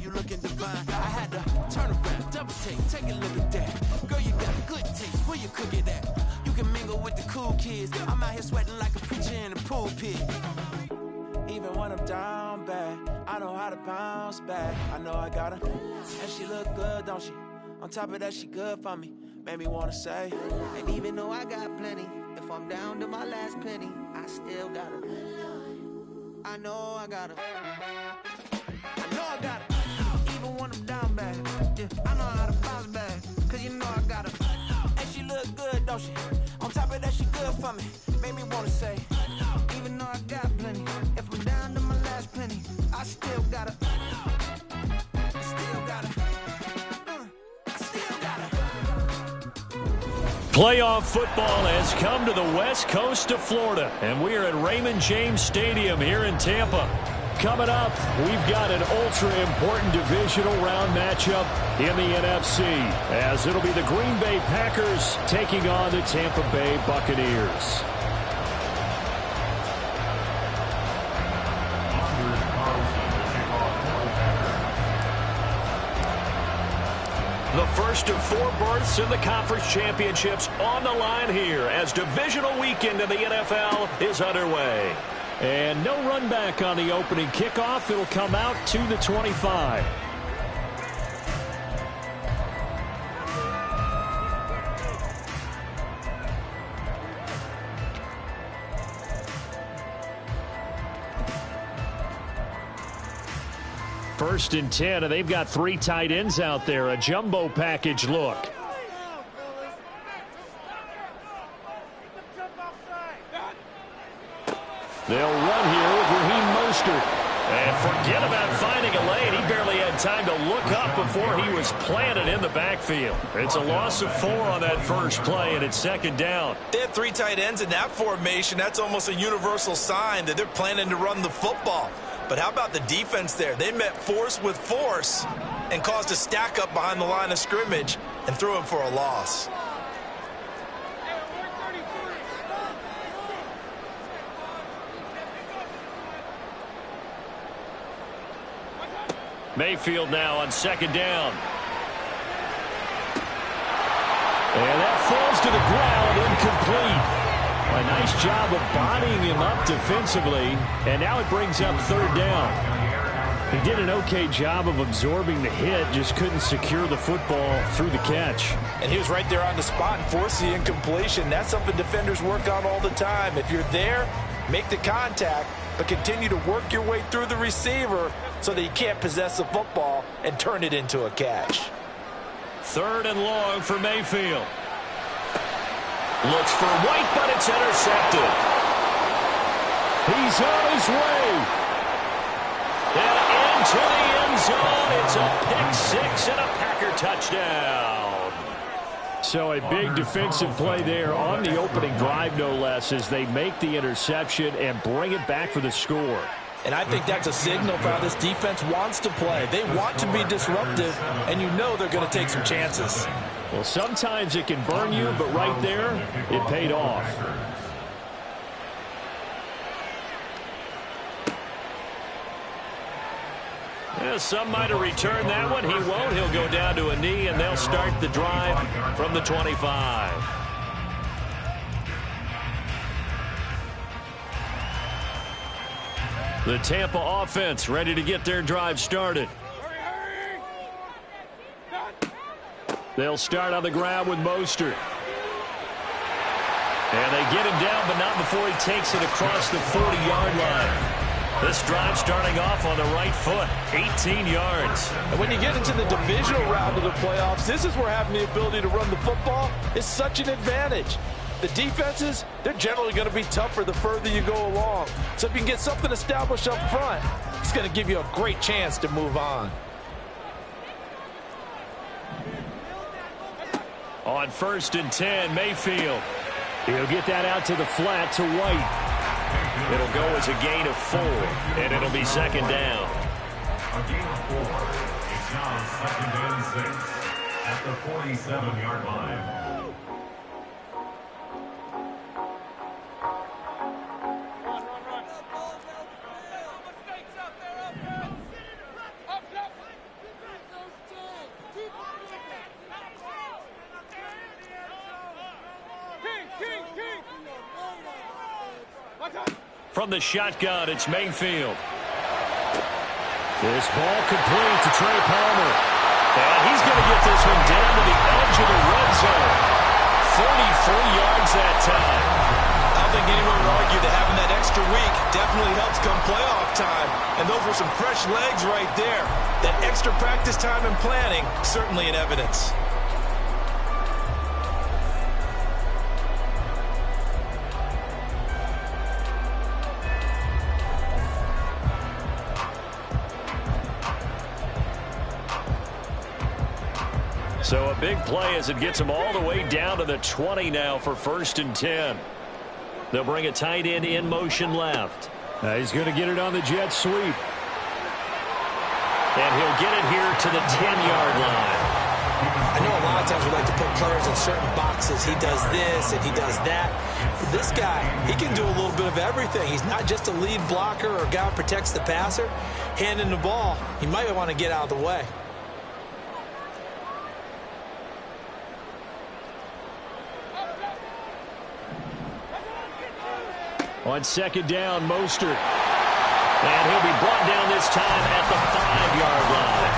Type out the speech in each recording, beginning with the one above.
you looking divine. I had to turn around, double take a look at that. Girl, you got good taste, where you cook it at? You can mingle with the cool kids. I'm out here sweating like a preacher in the pulpit. Even when I'm down bad, I know how to bounce back. I know I got her, and she look good, don't she? On top of that, she good for me. Made me wanna say, and even though I got plenty, if I'm down to my last penny, I still got her. I know I got her. I know I got her. Even when I'm down bad, yeah, I know how to bounce back. Cause you know I got her. And she look good, don't she? On top of that, she good for me. Made me wanna say, even though I got plenty, if I'm down to my last penny, I still got her. I still got her. I still got her. Playoff football has come to the west coast of Florida, and we are at Raymond James Stadium here in Tampa. Coming up, we've got an ultra-important divisional round matchup in the NFC, as it'll be the Green Bay Packers taking on the Tampa Bay Buccaneers. The first of 4 berths in the conference championships on the line here as divisional weekend in the NFL is underway. And no run back on the opening kickoff. It'll come out to the 25. First and 10, and they've got 3 tight ends out there. A jumbo package look. They'll run here with Raheem Mostert. And forget about finding a lane. He barely had time to look up before he was planted in the backfield. It's a loss of 4 on that first play, and it's second down. They had 3 tight ends in that formation. That's almost a universal sign that they're planning to run the football. But how about the defense there? They met force with force and caused a stack up behind the line of scrimmage and threw him for a loss. Mayfield now on second down. And that falls to the ground, incomplete. A nice job of bodying him up defensively, and now it brings up third down. He did an okay job of absorbing the hit, just couldn't secure the football through the catch. And he was right there on the spot and forced the incompletion. That's something defenders work on all the time. If you're there, make the contact, but continue to work your way through the receiver so that you can't possess the football and turn it into a catch. Third and long for Mayfield. Looks for White, but it's intercepted. He's on his way. And into the end zone. It's a pick 6 and a Packer touchdown. So a big defensive play there on the opening drive, no less, as they make the interception and bring it back for the score. And I think that's a signal for how this defense wants to play. They want to be disruptive, and you know they're going to take some chances. Well, sometimes it can burn you, but right there, it paid off. Yeah, some might have returned that one. He won't. He'll go down to a knee, and they'll start the drive from the 25. The Tampa offense ready to get their drive started. They'll start on the ground with Mostert. And they get him down, but not before he takes it across the 40-yard line. This drive starting off on the right foot, 18 yards. And when you get into the divisional round of the playoffs, this is where having the ability to run the football is such an advantage. The defenses, they're generally going to be tougher the further you go along. So if you can get something established up front, it's going to give you a great chance to move on. On first and 10, Mayfield. He'll get that out to the flat to White. It'll go as a gain of 4, and it'll be second down. A gain of 4. It's now second and 6 at the 47-yard line. From the shotgun, it's Mayfield. This ball complete to Trey Palmer. And he's going to get this one down to the edge of the red zone. 33 yards that time. I don't think anyone would argue that having that extra week definitely helps come playoff time. And those were some fresh legs right there. That extra practice time and planning, certainly in evidence. So a big play as it gets him all the way down to the 20 now for 1st and 10. They'll bring a tight end in motion left. He's going to get it on the jet sweep. And he'll get it here to the 10-yard line. I know a lot of times we like to put players in certain boxes. He does this and he does that. This guy, he can do a little bit of everything. He's not just a lead blocker or a guy who protects the passer. Handing the ball, he might want to get out of the way. On 2nd down, Mostert. And he'll be brought down this time at the 5-yard line.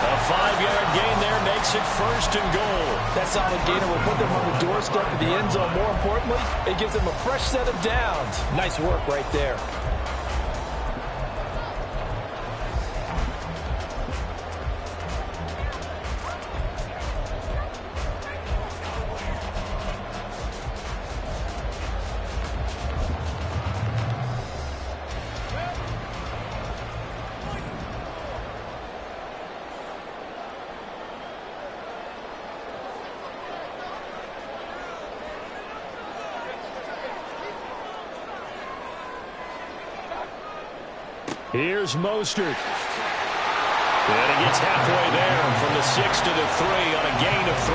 A 5-yard gain there makes it 1st and goal. That solid gainer will put them on the doorstep of the end zone. More importantly, it gives them a fresh set of downs. Nice work right there. Here's Mostert. And he gets halfway there from the 6 to the 3 on a gain of 3.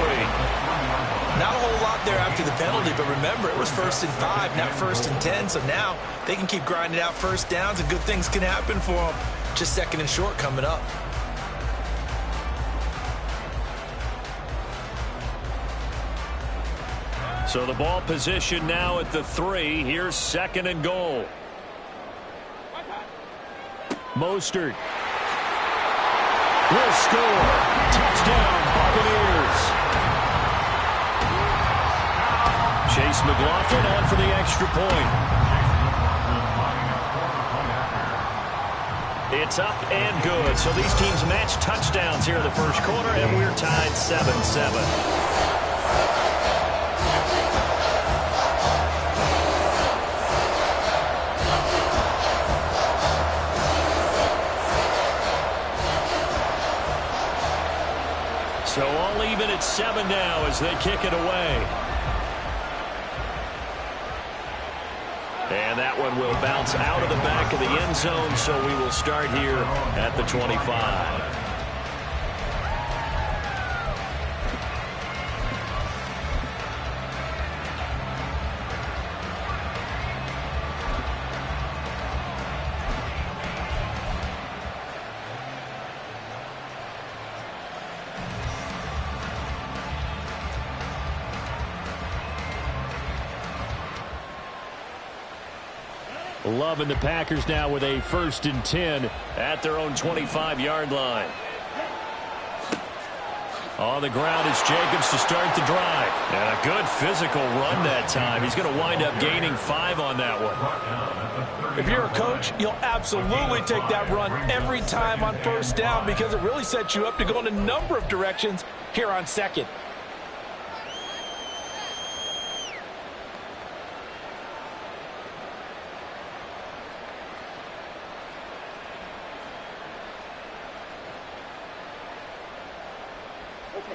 Not a whole lot there after the penalty, but remember, it was 1st and 5, not 1st and 10. So now they can keep grinding out first downs, and good things can happen for them. Just 2nd and short coming up. So the ball position now at the 3. Here's 2nd and goal. Mostert will score. Touchdown, Buccaneers. Chase McLaughlin on for the extra point. It's up and good. So these teams match touchdowns here in the first quarter, and we're tied 7-7. So all even at 7 now as they kick it away. And that one will bounce out of the back of the end zone, so we will start here at the 25. Loving the Packers now with a 1st and 10 at their own 25-yard line. On the ground is Jacobs to start the drive. And a good physical run that time. He's going to wind up gaining 5 on that one. If you're a coach, you'll absolutely take that run every time on 1st down because it really sets you up to go in a number of directions here on 2nd.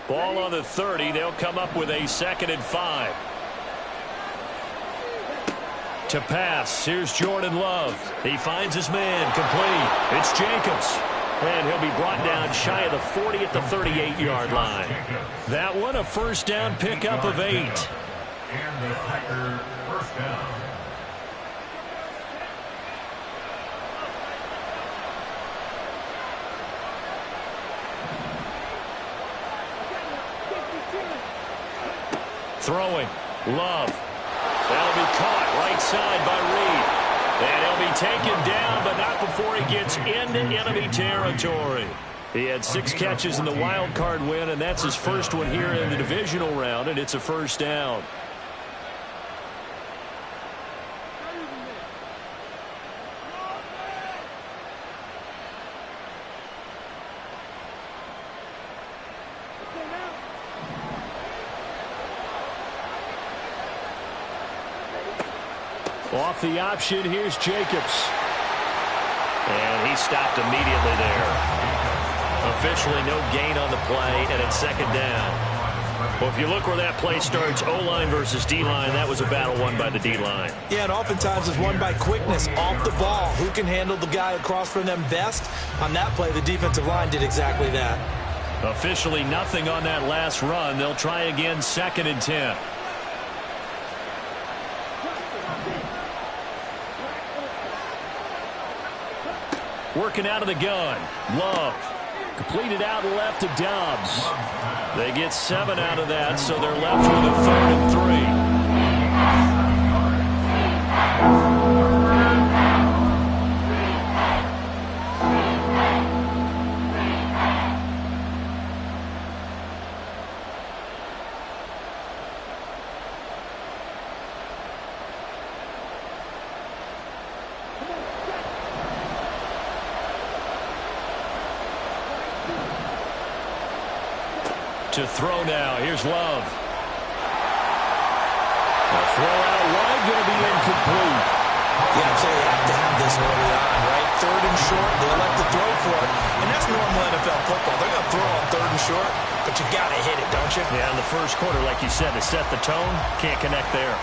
Ball on the 30. They'll come up with a 2nd and 5. To pass. Here's Jordan Love. He finds his man. Complete. It's Jacobs. And he'll be brought down shy of the 40 at the 38-yard line. That one a 1st down pickup of 8. And the Packer 1st down. Throwing. Love. That'll be caught right side by Reed. And he'll be taken down, but not before he gets into enemy territory. He had 6 catches in the wild card win, and that's his first one here in the divisional round, and it's a first down. Off the option, here's Jacobs. And he stopped immediately there. Officially no gain on the play, and it's second down. Well, if you look where that play starts, O-line versus D-line, that was a battle won by the D-line. Yeah, and oftentimes it's won by quickness off the ball. Who can handle the guy across from them best? On that play, the defensive line did exactly that. Officially nothing on that last run. They'll try again, 2nd and 10. Working out of the gun. Love. Completed out left to Dobbs. They get 7 out of that, so they're left with a 3rd and 3. To throw now. Here's Love. A throw out wide, going to be incomplete. Yeah, so you have to have this early on, right? 3rd and short, they elect to throw for it. And that's normal NFL football. They're going to throw on 3rd and short, but you got to hit it, don't you? Yeah, in the first quarter, like you said, to set the tone, can't connect there.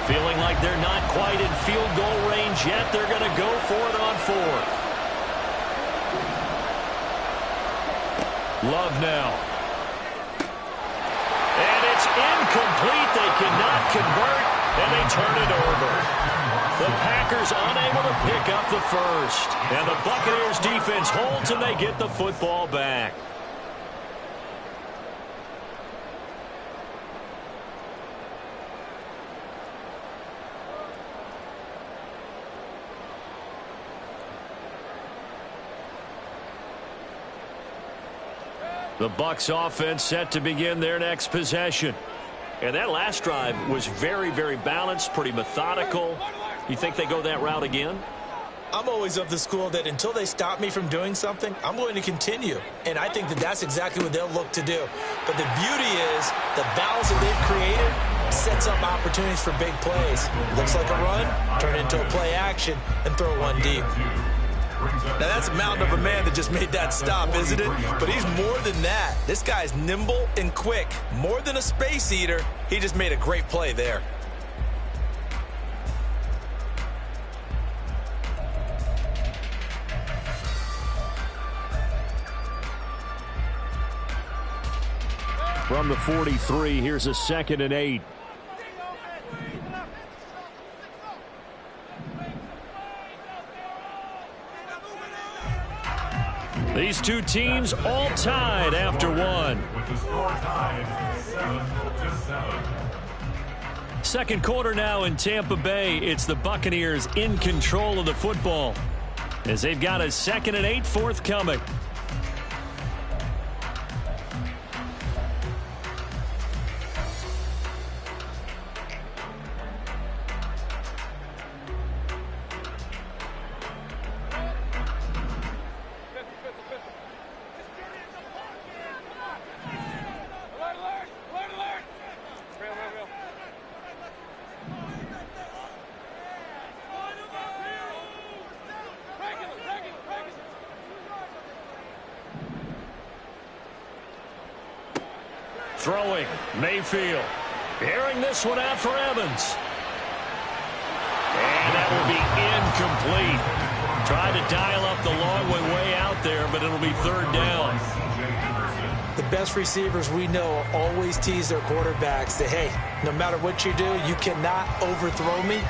Feeling like they're not quite in field goal range yet. They're going to go for it on 4th. Love now. And it's incomplete. They cannot convert, and they turn it over. The Packers unable to pick up the first. And the Buccaneers defense holds, and they get the football back. The Bucs offense set to begin their next possession. And that last drive was very, very balanced, pretty methodical. You think they go that route again? I'm always of the school that until they stop me from doing something, I'm going to continue. And I think that that's exactly what they'll look to do. But the beauty is the balance that they've created sets up opportunities for big plays. Looks like a run, turn into a play action, and throw one deep. Now, that's a mountain of a man that just made that stop, isn't it? But he's more than that. This guy's nimble and quick. More than a space eater, he just made a great play there. From the 43, here's a 2nd and 8. These two teams all tied after one. With the score tied 7-7. Second quarter now in Tampa Bay. It's the Buccaneers in control of the football as they've got a 2nd and 8 forthcoming. Throwing, Mayfield. Airing this one out for Evans. And that will be incomplete. Tried to dial up the long way out there, but it'll be 3rd down. The best receivers we know always tease their quarterbacks that, hey, no matter what you do, you cannot overthrow me.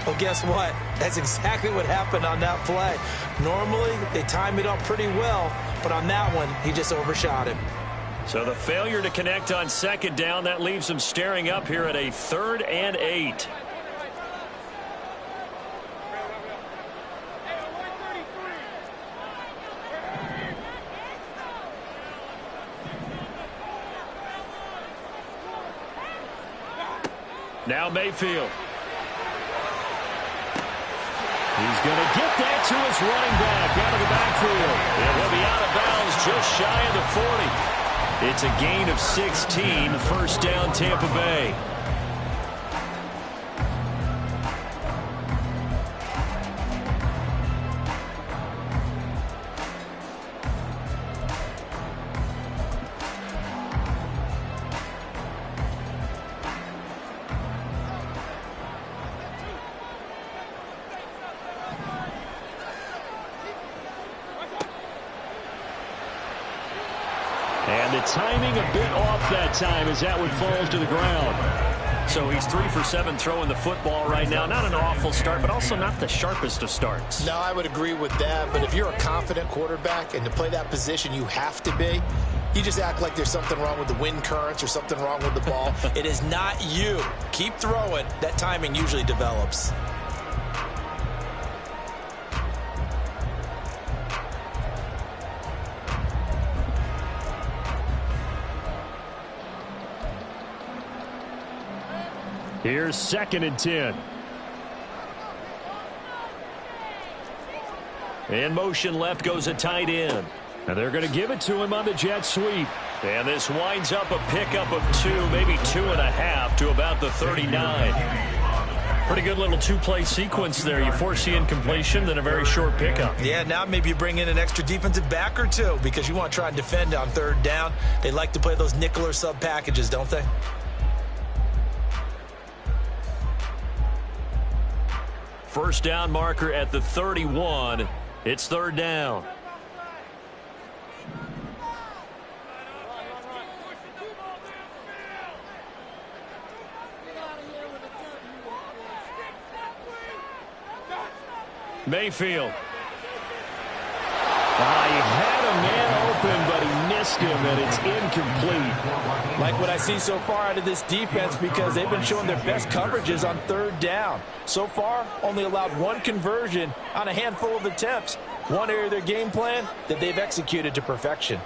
Well, guess what? That's exactly what happened on that play. Normally, they time it up pretty well, but on that one, he just overshot him. So the failure to connect on second down, that leaves them staring up here at a 3rd and 8. Now Mayfield. He's going to get that to his running back out of the backfield. And he'll be out of bounds just shy of the 40. It's a gain of 16, first down Tampa Bay. And the timing a bit off that time as that one falls to the ground. So he's 3 for 7 throwing the football right now. Not an awful start, but also not the sharpest of starts. No, I would agree with that. But if you're a confident quarterback and to play that position you have to be, you just act like there's something wrong with the wind currents or something wrong with the ball. It is not you. Keep throwing. That timing usually develops. Here's 2nd and 10. In motion left goes a tight end. And they're going to give it to him on the jet sweep. And this winds up a pickup of 2, maybe 2.5 to about the 39. Pretty good little two-play sequence there. You force the incompletion, then a very short pickup. Yeah, now maybe you bring in an extra defensive back or two because you want to try and defend on 3rd down. They like to play those nickel or sub packages, don't they? First down marker at the 31. It's 3rd down. Mayfield. He had a man open, but he missed him, and it's incomplete. Like what I see so far out of this defense because they've been showing their best coverages on 3rd down. So far, only allowed 1 conversion on a handful of attempts. One area of their game plan that they've executed to perfection.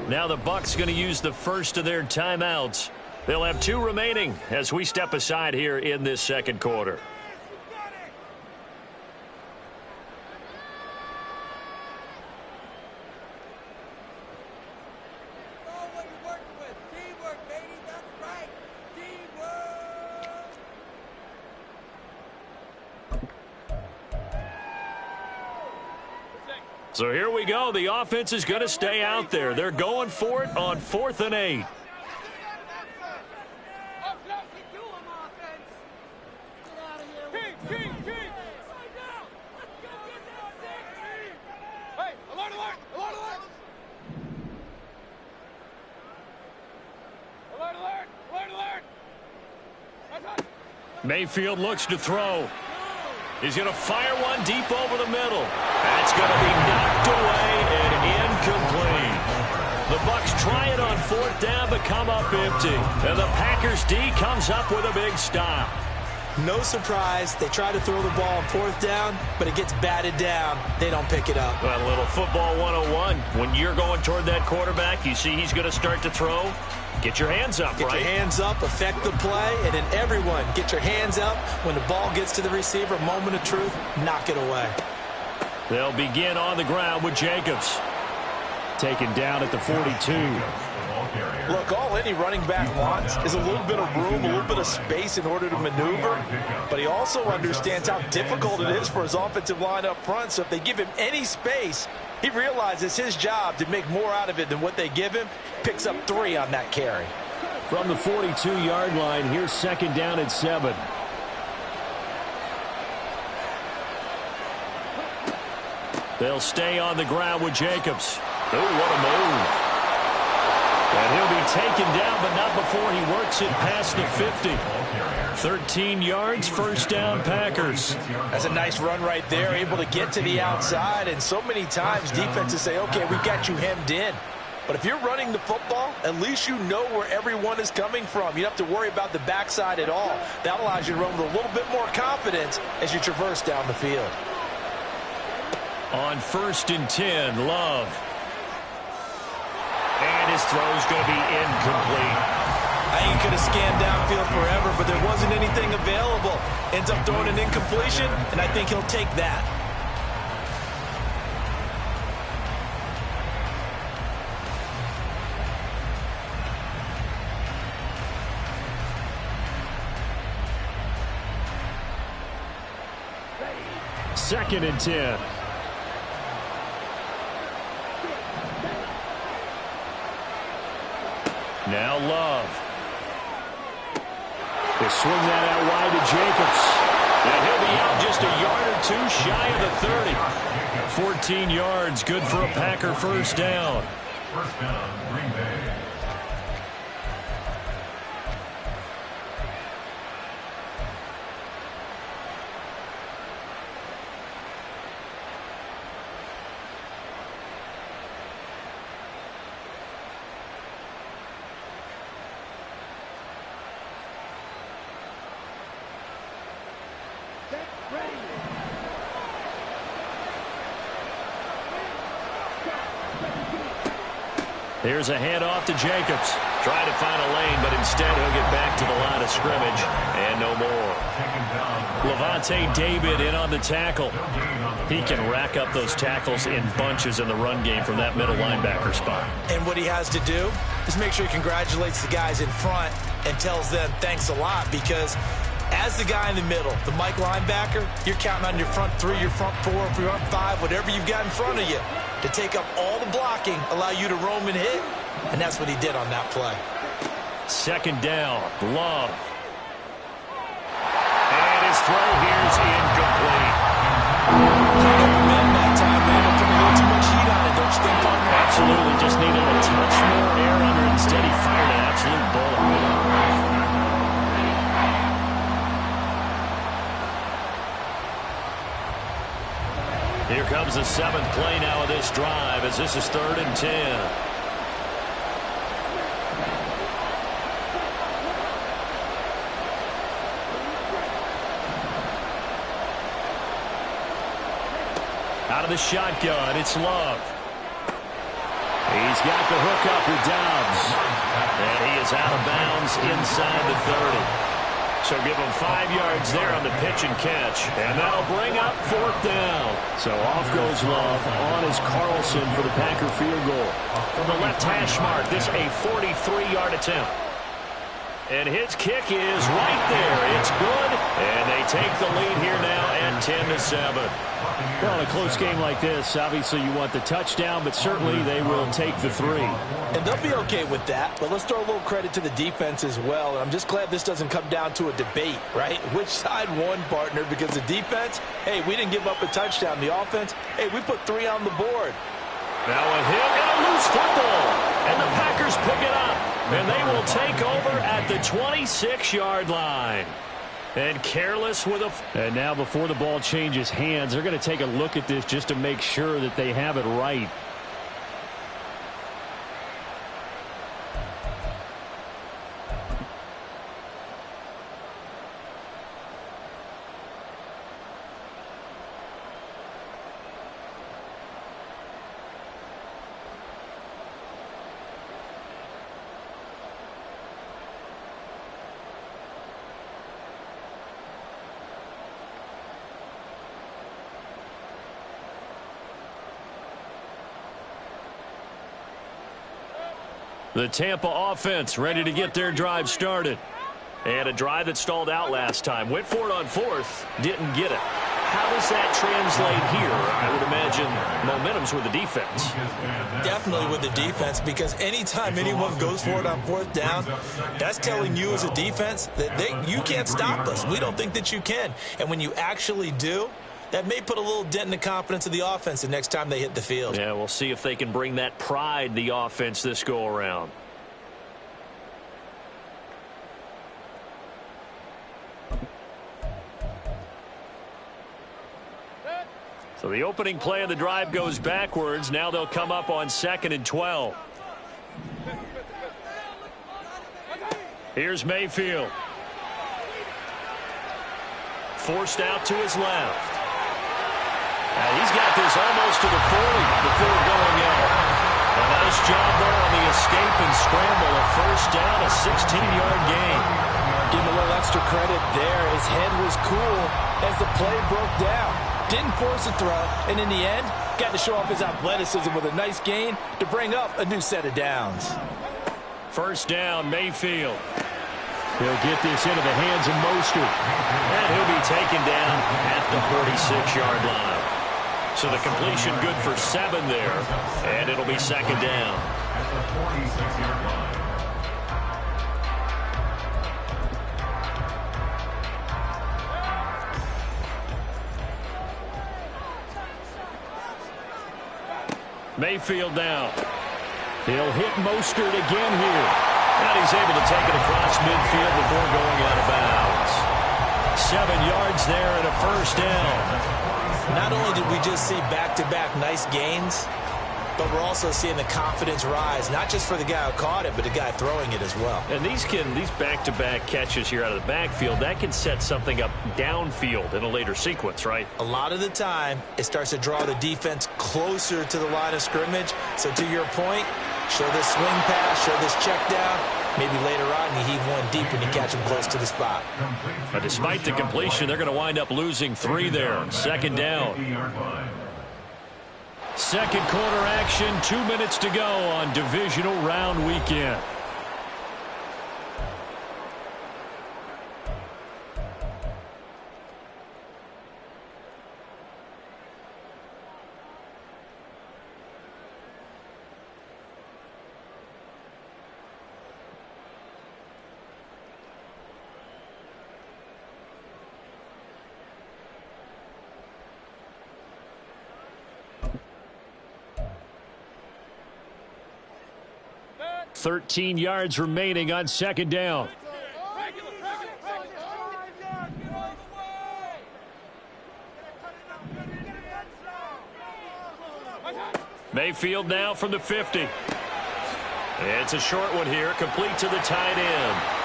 Now the Bucs going to use the first of their timeouts. They'll have 2 remaining as we step aside here in this 2nd quarter. So here we go. The offense is going to stay out there. They're going for it on 4th and 8. Mayfield looks to throw. He's going to fire one deep over the middle. That's going to be knocked away and incomplete. The Bucs try it on 4th down, but come up empty. And the Packers D comes up with a big stop. No surprise. They try to throw the ball on 4th down, but it gets batted down. They don't pick it up. Well, a little football 101. When you're going toward that quarterback, you see he's going to start to throw. Get your hands up, right? Get your hands up, affect the play, and then everyone get your hands up. When the ball gets to the receiver, moment of truth, knock it away. They'll begin on the ground with Jacobs. Taken down at the 42. Look, all any running back wants is a little bit of room, a little bit of space in order to maneuver. But he also understands how difficult it is for his offensive line up front. So if they give him any space, He realizes his job to make more out of it than what they give him. Picks up 3 on that carry. From the 42-yard line, here's second down at 7. They'll stay on the ground with Jacobs. Oh, what a move. And he'll be taken down, but not before he works it past the 50. 13 yards, first down, Packers. That's a nice run right there, able to get to the outside. And so many times defenses say, okay, we've got you hemmed in. But if you're running the football, at least you know where everyone is coming from. You don't have to worry about the backside at all. That allows you to run with a little bit more confidence as you traverse down the field. On 1st and 10, Love. And his throw's going to be incomplete. I think he could have scanned downfield forever, but there wasn't anything available. Ends up throwing an incompletion, and I think he'll take that. Second and 10. Now Love. They swing that out wide to Jacobs. And he'll be out just a yard or 2 shy of the 30. 14 yards, good for a Packer first down. First down, Green Bay. Here's a handoff to Jacobs. Trying to find a lane, but instead he'll get back to the line of scrimmage. And no more. Levante David in on the tackle. He can rack up those tackles in bunches in the run game from that middle linebacker spot. And what he has to do is make sure he congratulates the guys in front and tells them thanks a lot, because as the guy in the middle, the Mike linebacker, you're counting on your front 3, your front 4, your front 5, whatever you've got in front of you to take up all the blocking, allow you to roam and hit, and that's what he did on that play. Second down, Love. And his throw here's incomplete. That time, man, put a little too much heat on it, don't you think, partner? Absolutely, just needed a touch more air under it. Instead, he fired an absolute bullet. Here comes the 7th play now of this drive, as this is 3rd and 10. Out of the shotgun, it's Love. He's got the hook up with Dobbs. And he is out of bounds inside the 30. So give him 5 yards there on the pitch and catch. And that'll bring up 4th down. So off goes Love. On is Carlson for the Packer field goal. From the left hash mark, this a 43-yard attempt. And his kick is right there. It's good. And they take the lead here now at 10-7. Well, in a close game like this, obviously you want the touchdown, but certainly they will take the 3. And they'll be okay with that, but let's throw a little credit to the defense as well. And I'm just glad this doesn't come down to a debate, right? Which side won, partner? Because the defense, hey, we didn't give up a touchdown. The offense, hey, we put 3 on the board. Now a hit and a loose football. And the Packers pick it up. And they will take over at the 26-yard line. And careless with a... And now before the ball changes hands, they're going to take a look at this just to make sure that they have it right. The Tampa offense ready to get their drive started. And a drive that stalled out last time. Went for it on 4th. Didn't get it. how does that translate here? I would imagine momentum's with the defense. Definitely with the defense, because anytime anyone goes for it on fourth down, that's telling you as a defense that you can't stop us. We don't think that you can. And when you actually do, that may put a little dent in the confidence of the offense the next time they hit the field. Yeah, we'll see if they can bring that pride, the offense, this go-around. So the opening play of the drive goes backwards. Now they'll come up on 2nd and 12. Here's Mayfield. Forced out to his left. He's got this almost to the 40 before going out. A nice job there on the escape and scramble. A first down, a 16-yard gain. Give him a little extra credit there. His head was cool as the play broke down. Didn't force a throw, and in the end, got to show off his athleticism with a nice gain to bring up a new set of downs. First down, Mayfield. He'll get this into the hands of Mostert. And he'll be taken down at the 46-yard line. So the completion good for 7 there, and it'll be 2nd down. At the 46-yard line. Mayfield now. He'll hit Mostert again here. And he's able to take it across midfield before going out of bounds. 7 yards there and a first down. Not only did we just see back-to-back nice gains, but we're also seeing the confidence rise, not just for the guy who caught it, but the guy throwing it as well. And these back-to-back catches here out of the backfield, that can set something up downfield in a later sequence, right? A lot of the time, it starts to draw the defense closer to the line of scrimmage. So to your point, show this swing pass, show this check down. Maybe later on you heave one deep when you catch him close to the spot. But despite the completion, they're going to wind up losing 3 there. 2nd down. Second quarter action, 2 minutes to go on divisional round weekend. $13 yards remaining on 2nd down. Mayfield now from the 50. It's a short one here, complete to the tight end.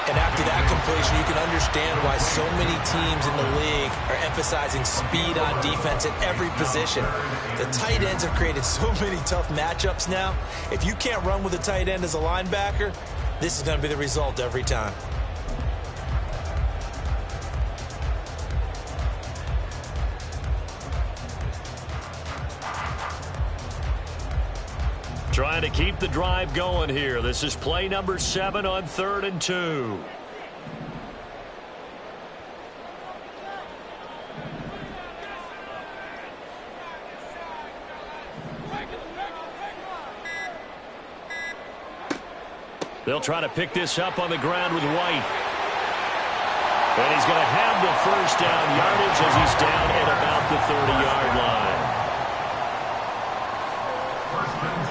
And after that completion, you can understand why so many teams in the league are emphasizing speed on defense at every position. The tight ends have created so many tough matchups now. If you can't run with a tight end as a linebacker, this is going to be the result every time. Trying to keep the drive going here. This is play number 7 on 3rd and 2. They'll try to pick this up on the ground with White. And he's going to have the first down yardage as he's down at about the 30-yard line.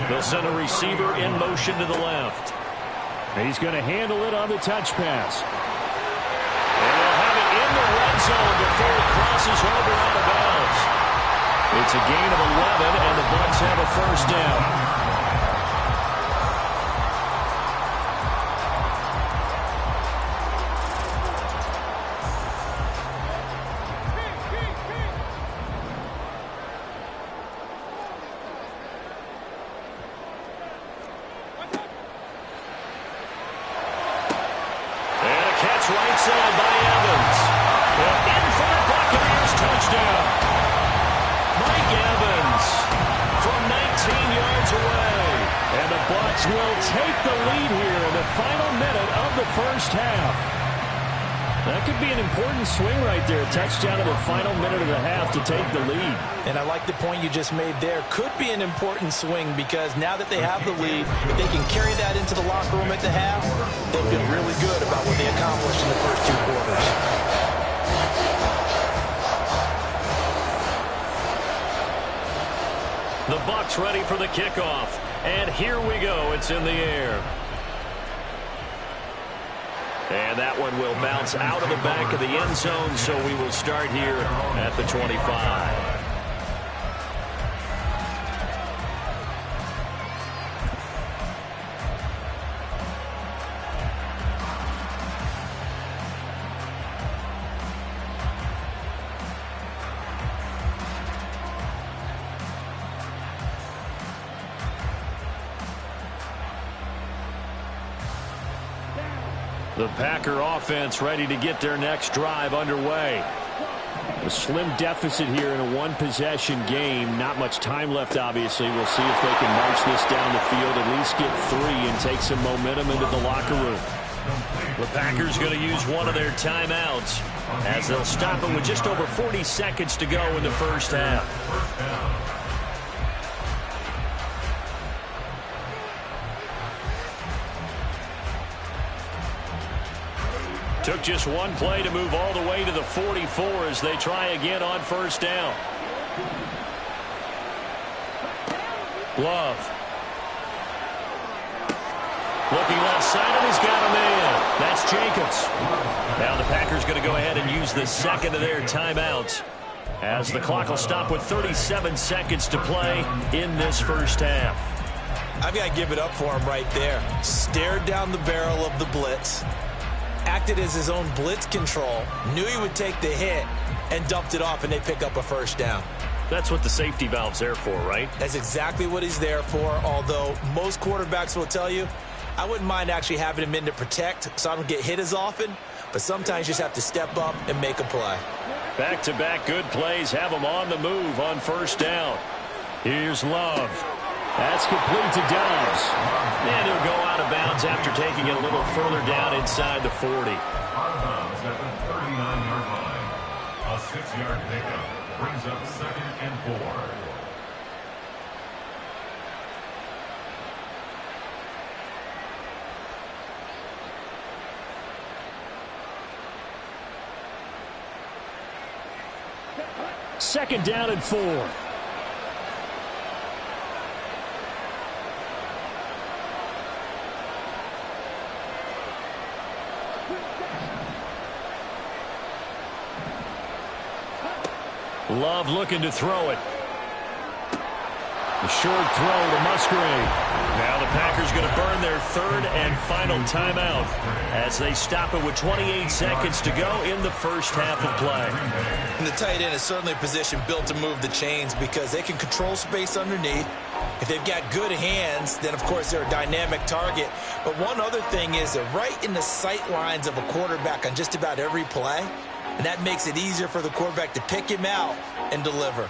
They'll send a receiver in motion to the left. And he's going to handle it on the touch pass. And they'll have it in the red zone before it crosses over out of bounds. It's a gain of 11, and the Bucs have a first down. Right side by Evans. In for the Buccaneers touchdown. Mike Evans from 19 yards away. And the Bucs will take the lead here in the final minute of the first half. That could be an important swing right there. Touchdown in the final minute of the half to take the lead. And I like the point you just made there. Could be an important swing because now that they have the lead, if they can carry that into the locker room at the half, they'll feel really good about what they accomplished in the first 2 quarters. The Bucs ready for the kickoff. And here we go. It's in the air. And that one will bounce out of the back of the end zone, so we will start here at the 25. The Packer offense ready to get their next drive underway. A slim deficit here in a one-possession game. Not much time left, obviously. We'll see if they can march this down the field, at least get 3 and take some momentum into the locker room. The Packers going to use one of their timeouts as they'll stop it with just over 40 seconds to go in the first half. Took just one play to move all the way to the 44 as they try again on first down. Love. Looking left side, and he's got a man. That's Jacobs. Now the Packers going to go ahead and use the second of their timeouts as the clock will stop with 37 seconds to play in this first half. I've got to give it up for him right there. Stared down the barrel of the blitz. Acted as his own blitz control, knew he would take the hit, and dumped it off, and they pick up a first down. That's what the safety valve's there for, right? That's exactly what he's there for, although most quarterbacks will tell you, I wouldn't mind actually having him in to protect so I don't get hit as often, but sometimes you just have to step up and make a play. Back-to-back good plays have him on the move on first down. Here's Love. That's complete to Dobbs. And he'll go out of bounds after taking it a little further down inside the 40. Out of bounds at the 39-yard line. A 6-yard pickup brings up 2nd and 4. Second down and 4. Love looking to throw it. The short throw to Musgrave. Now the Packers going to burn their 3rd and final timeout as they stop it with 28 seconds to go in the first half of play. And the tight end is certainly a position built to move the chains because they can control space underneath. If they've got good hands, then of course they're a dynamic target. But one other thing is they're right in the sight lines of a quarterback on just about every play. And that makes it easier for the quarterback to pick him out and deliver.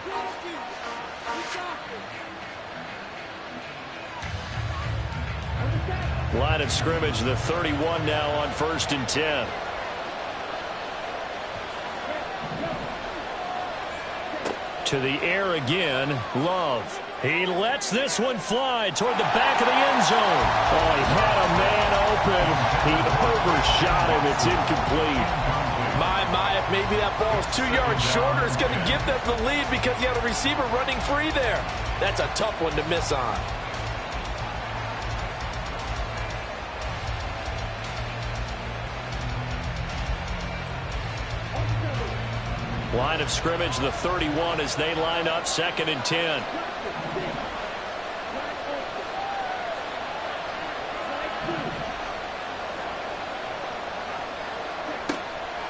Line of scrimmage, the 31 now on 1st and 10. To the air again, Love. He lets this one fly toward the back of the end zone. Oh, he had a man open. He overshot him. It's incomplete. My, if maybe that ball is 2 yards shorter, it's going to give them the lead because he had a receiver running free there. That's a tough one to miss on. Line of scrimmage, the 31 as they line up 2nd and 10.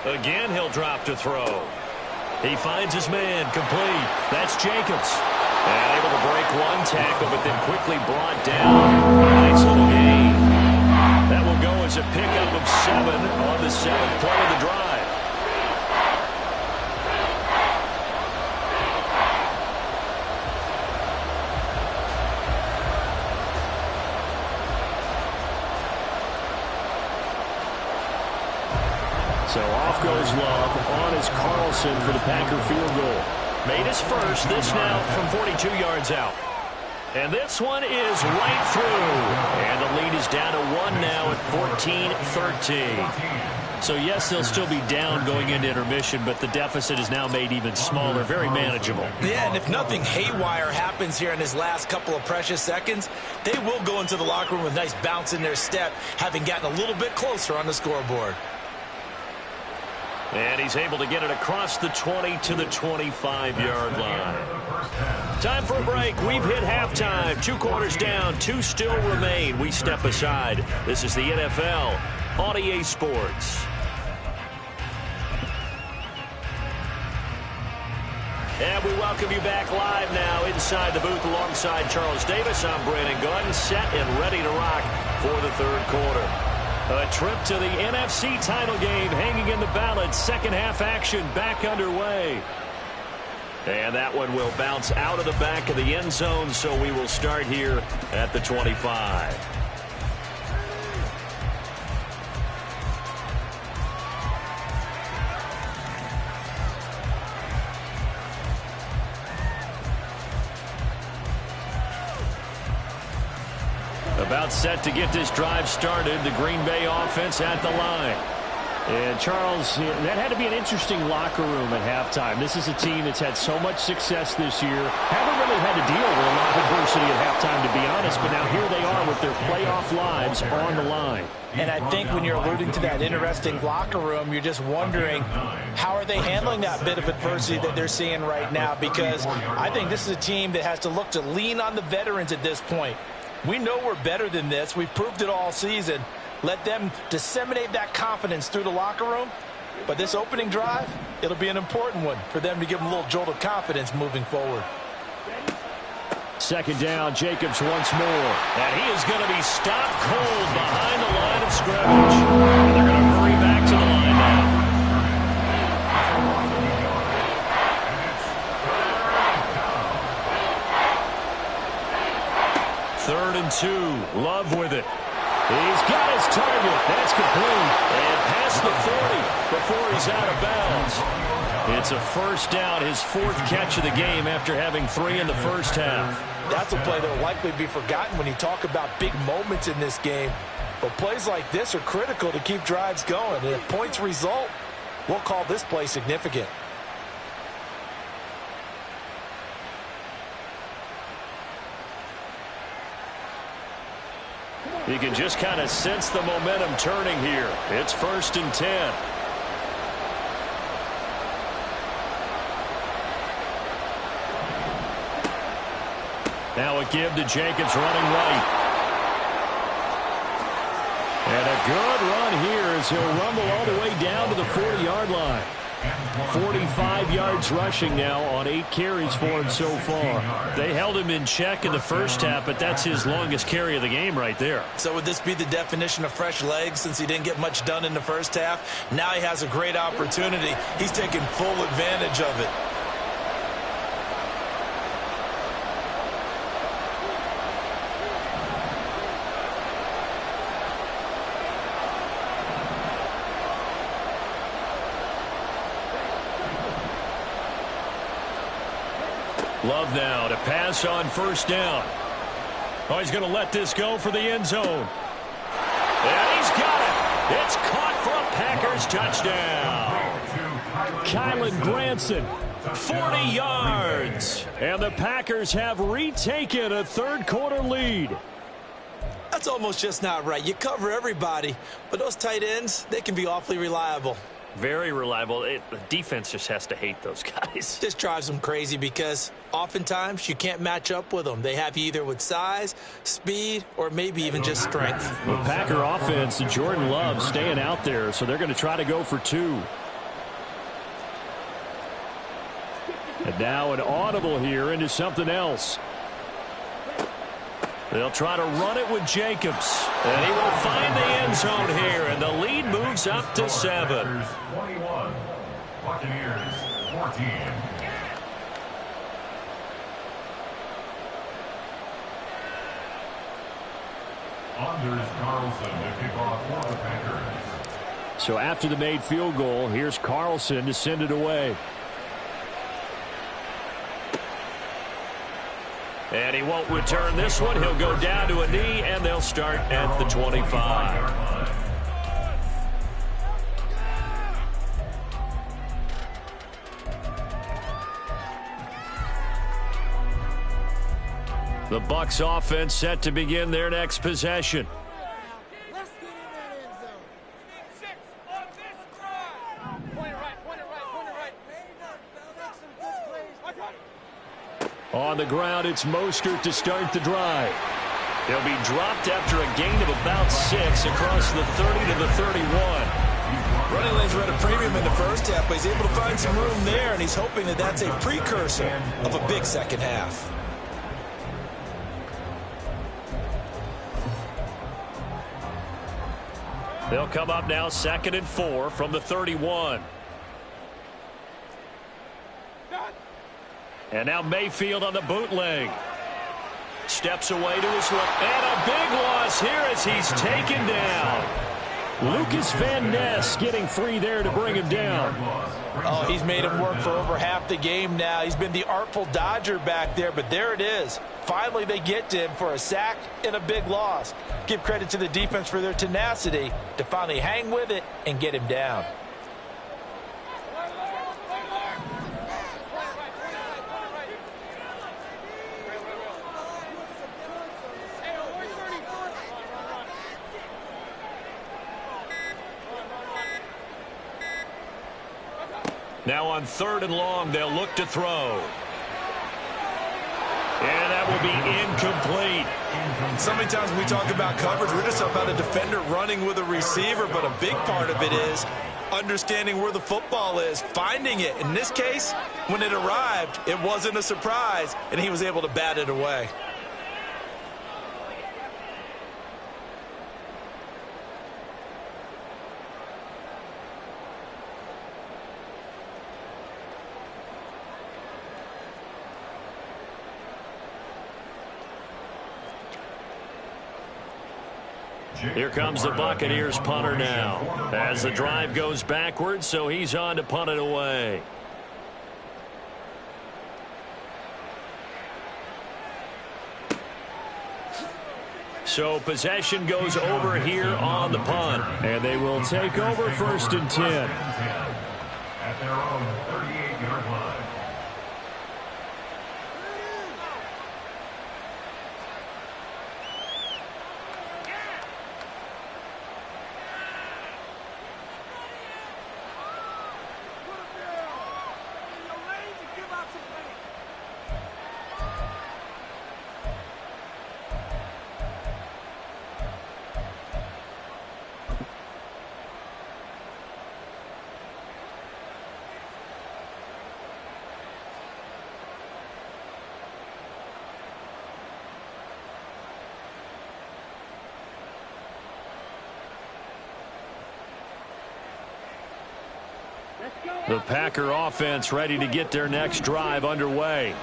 Again, he'll drop to throw. He finds his man, complete. That's Jacobs. And able to break one tackle, but then quickly brought down. Nice little gain. That will go as a pickup of 7 on the 7th play of the drive. So off was Love. On is Carlson for the Packer field goal. Made his first. This now from 42 yards out. And this one is right through. And the lead is down to 1 now at 14-13. So, yes, they'll still be down going into intermission, but the deficit is now made even smaller, very manageable. Yeah, and if nothing haywire happens here in his last couple of precious seconds, they will go into the locker room with a nice bounce in their step, having gotten a little bit closer on the scoreboard. And he's able to get it across the 20 to the 25-yard line. Time for a break. We've hit halftime. 2 quarters down. 2 still remain. We step aside. This is the NFL on EA Sports. And we welcome you back live now inside the booth alongside Charles Davis. I'm Brandon Gunn, set and ready to rock for the third quarter. A trip to the NFC title game hanging in the balance. Second half action back underway. And that one will bounce out of the back of the end zone, so we will start here at the 25. About set to get this drive started. The Green Bay offense at the line. And, Charles, that had to be an interesting locker room at halftime. This is a team that's had so much success this year. Haven't really had to deal with a lot of adversity at halftime, to be honest. But now here they are with their playoff lives on the line. And I think when you're alluding to that interesting locker room, you're just wondering how are they handling that bit of adversity that they're seeing right now? Because I think this is a team that has to look to lean on the veterans at this point. We know we're better than this. We've proved it all season. Let them disseminate that confidence through the locker room. But this opening drive, it'll be an important one for them to give them a little jolt of confidence moving forward. Second down, Jacobs once more. And he is going to be stopped cold behind the line of scrimmage. And they're going to hurry back to the line now. Third and 2. Love with it. He's got his target. That's complete. And past the 40 before he's out of bounds. It's a first down, his 4th catch of the game after having 3 in the first half. That's a play that will likely be forgotten when you talk about big moments in this game. But plays like this are critical to keep drives going. And if points result, we'll call this play significant. You can just kind of sense the momentum turning here. It's 1st and 10. Now a give to Jacobs running right. And a good run here as he'll rumble all the way down to the 40-yard line. 45 yards rushing now on 8 carries for him so far. They held him in check in the first half, but that's his longest carry of the game right there. So would this be the definition of fresh legs since he didn't get much done in the first half? Now he has a great opportunity. He's taking full advantage of it. Love now to pass on first down. Oh, he's going to let this go for the end zone. And he's got it. It's caught for a Packers touchdown. Kylan Granson, 40 yards. And the Packers have retaken a third-quarter lead. That's almost just not right. You cover everybody, but those tight ends, they can be awfully reliable. Very reliable. The defense just has to hate those guys. This drives them crazy because oftentimes you can't match up with them. They have you either with size, speed, or maybe even just strength. The Packer offense, Jordan Love staying out there, so they're going to try to go for 2. And now an audible here into something else. They'll try to run it with Jacobs. And he will find the end zone here, and the lead moves up to 7. 21, Buccaneers 14. Anders Carlson to kick off for the Packers. So after the made field goal, here's Carlson to send it away. And he won't return this one. He'll go down to a knee, and they'll start at the 25. The Bucs offense set to begin their next possession. On the ground, it's Mostert to start the drive. He'll be dropped after a gain of about 6 across the 30 to the 31. Running lanes were at a premium in the first half, but he's able to find some room there, and he's hoping that that's a precursor of a big second half. They'll come up now 2nd and 4 from the 31. And now Mayfield on the bootleg. Steps away to his left. And a big loss here as he's taken down. Lucas Van Ness getting free there to bring him down. Oh, he's made him work for over half the game now. He's been the artful dodger back there, but there it is. Finally, they get to him for a sack and a big loss. Give credit to the defense for their tenacity to finally hang with it and get him down. Now on 3rd and long, they'll look to throw. And that will be incomplete. So many times when we talk about coverage, we're just talking about a defender running with a receiver, but a big part of it is understanding where the football is, finding it. In this case, when it arrived, it wasn't a surprise, and he was able to bat it away. Here comes the Buccaneers punter now as the drive goes backwards, so he's on to punt it away. So possession goes over here on the punt, and they will take over 1st and 10. At their own 38-yard line. The Packer offense ready to get their next drive underway.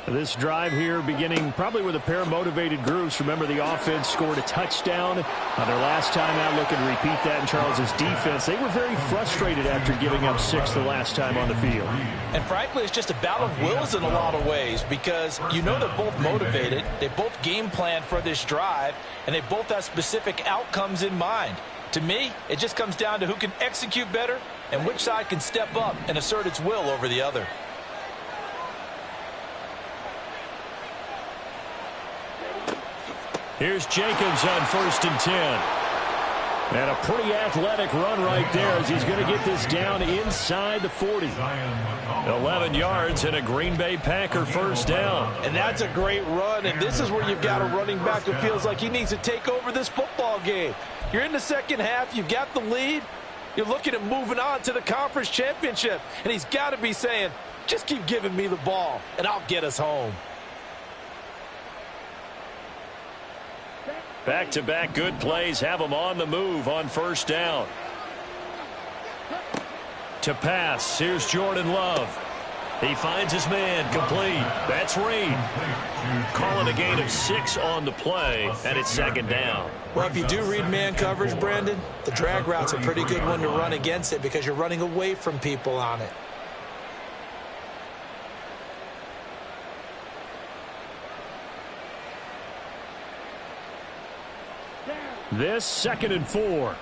This drive here beginning probably with a pair of motivated groups. Remember, the offense scored a touchdown on their last time out. Looking to repeat that in Charles's defense. They were very frustrated after giving up 6 the last time on the field. And frankly, it's just a battle of wills in a lot of ways, because you know they're both motivated. They both game plan for this drive, and they both have specific outcomes in mind. To me, it just comes down to who can execute better and which side can step up and assert its will over the other. Here's Jacobs on 1st and 10. And a pretty athletic run right there as he's going to get this down inside the 40. 11 yards and a Green Bay Packer first down. And that's a great run, and this is where you've got a running back who feels like he needs to take over this football game. You're in the second half, you've got the lead, you're looking at moving on to the conference championship, and he's got to be saying, just keep giving me the ball, and I'll get us home. Back-to-back good plays have him on the move on 1st down. To pass, here's Jordan Love. He finds his man, complete. That's Reed. Calling a gain of 6 on the play, and it's second down. Well, if you do read man coverage, Brendan, the drag route's a pretty good one to run against it because you're running away from people on it. This 2nd and 4.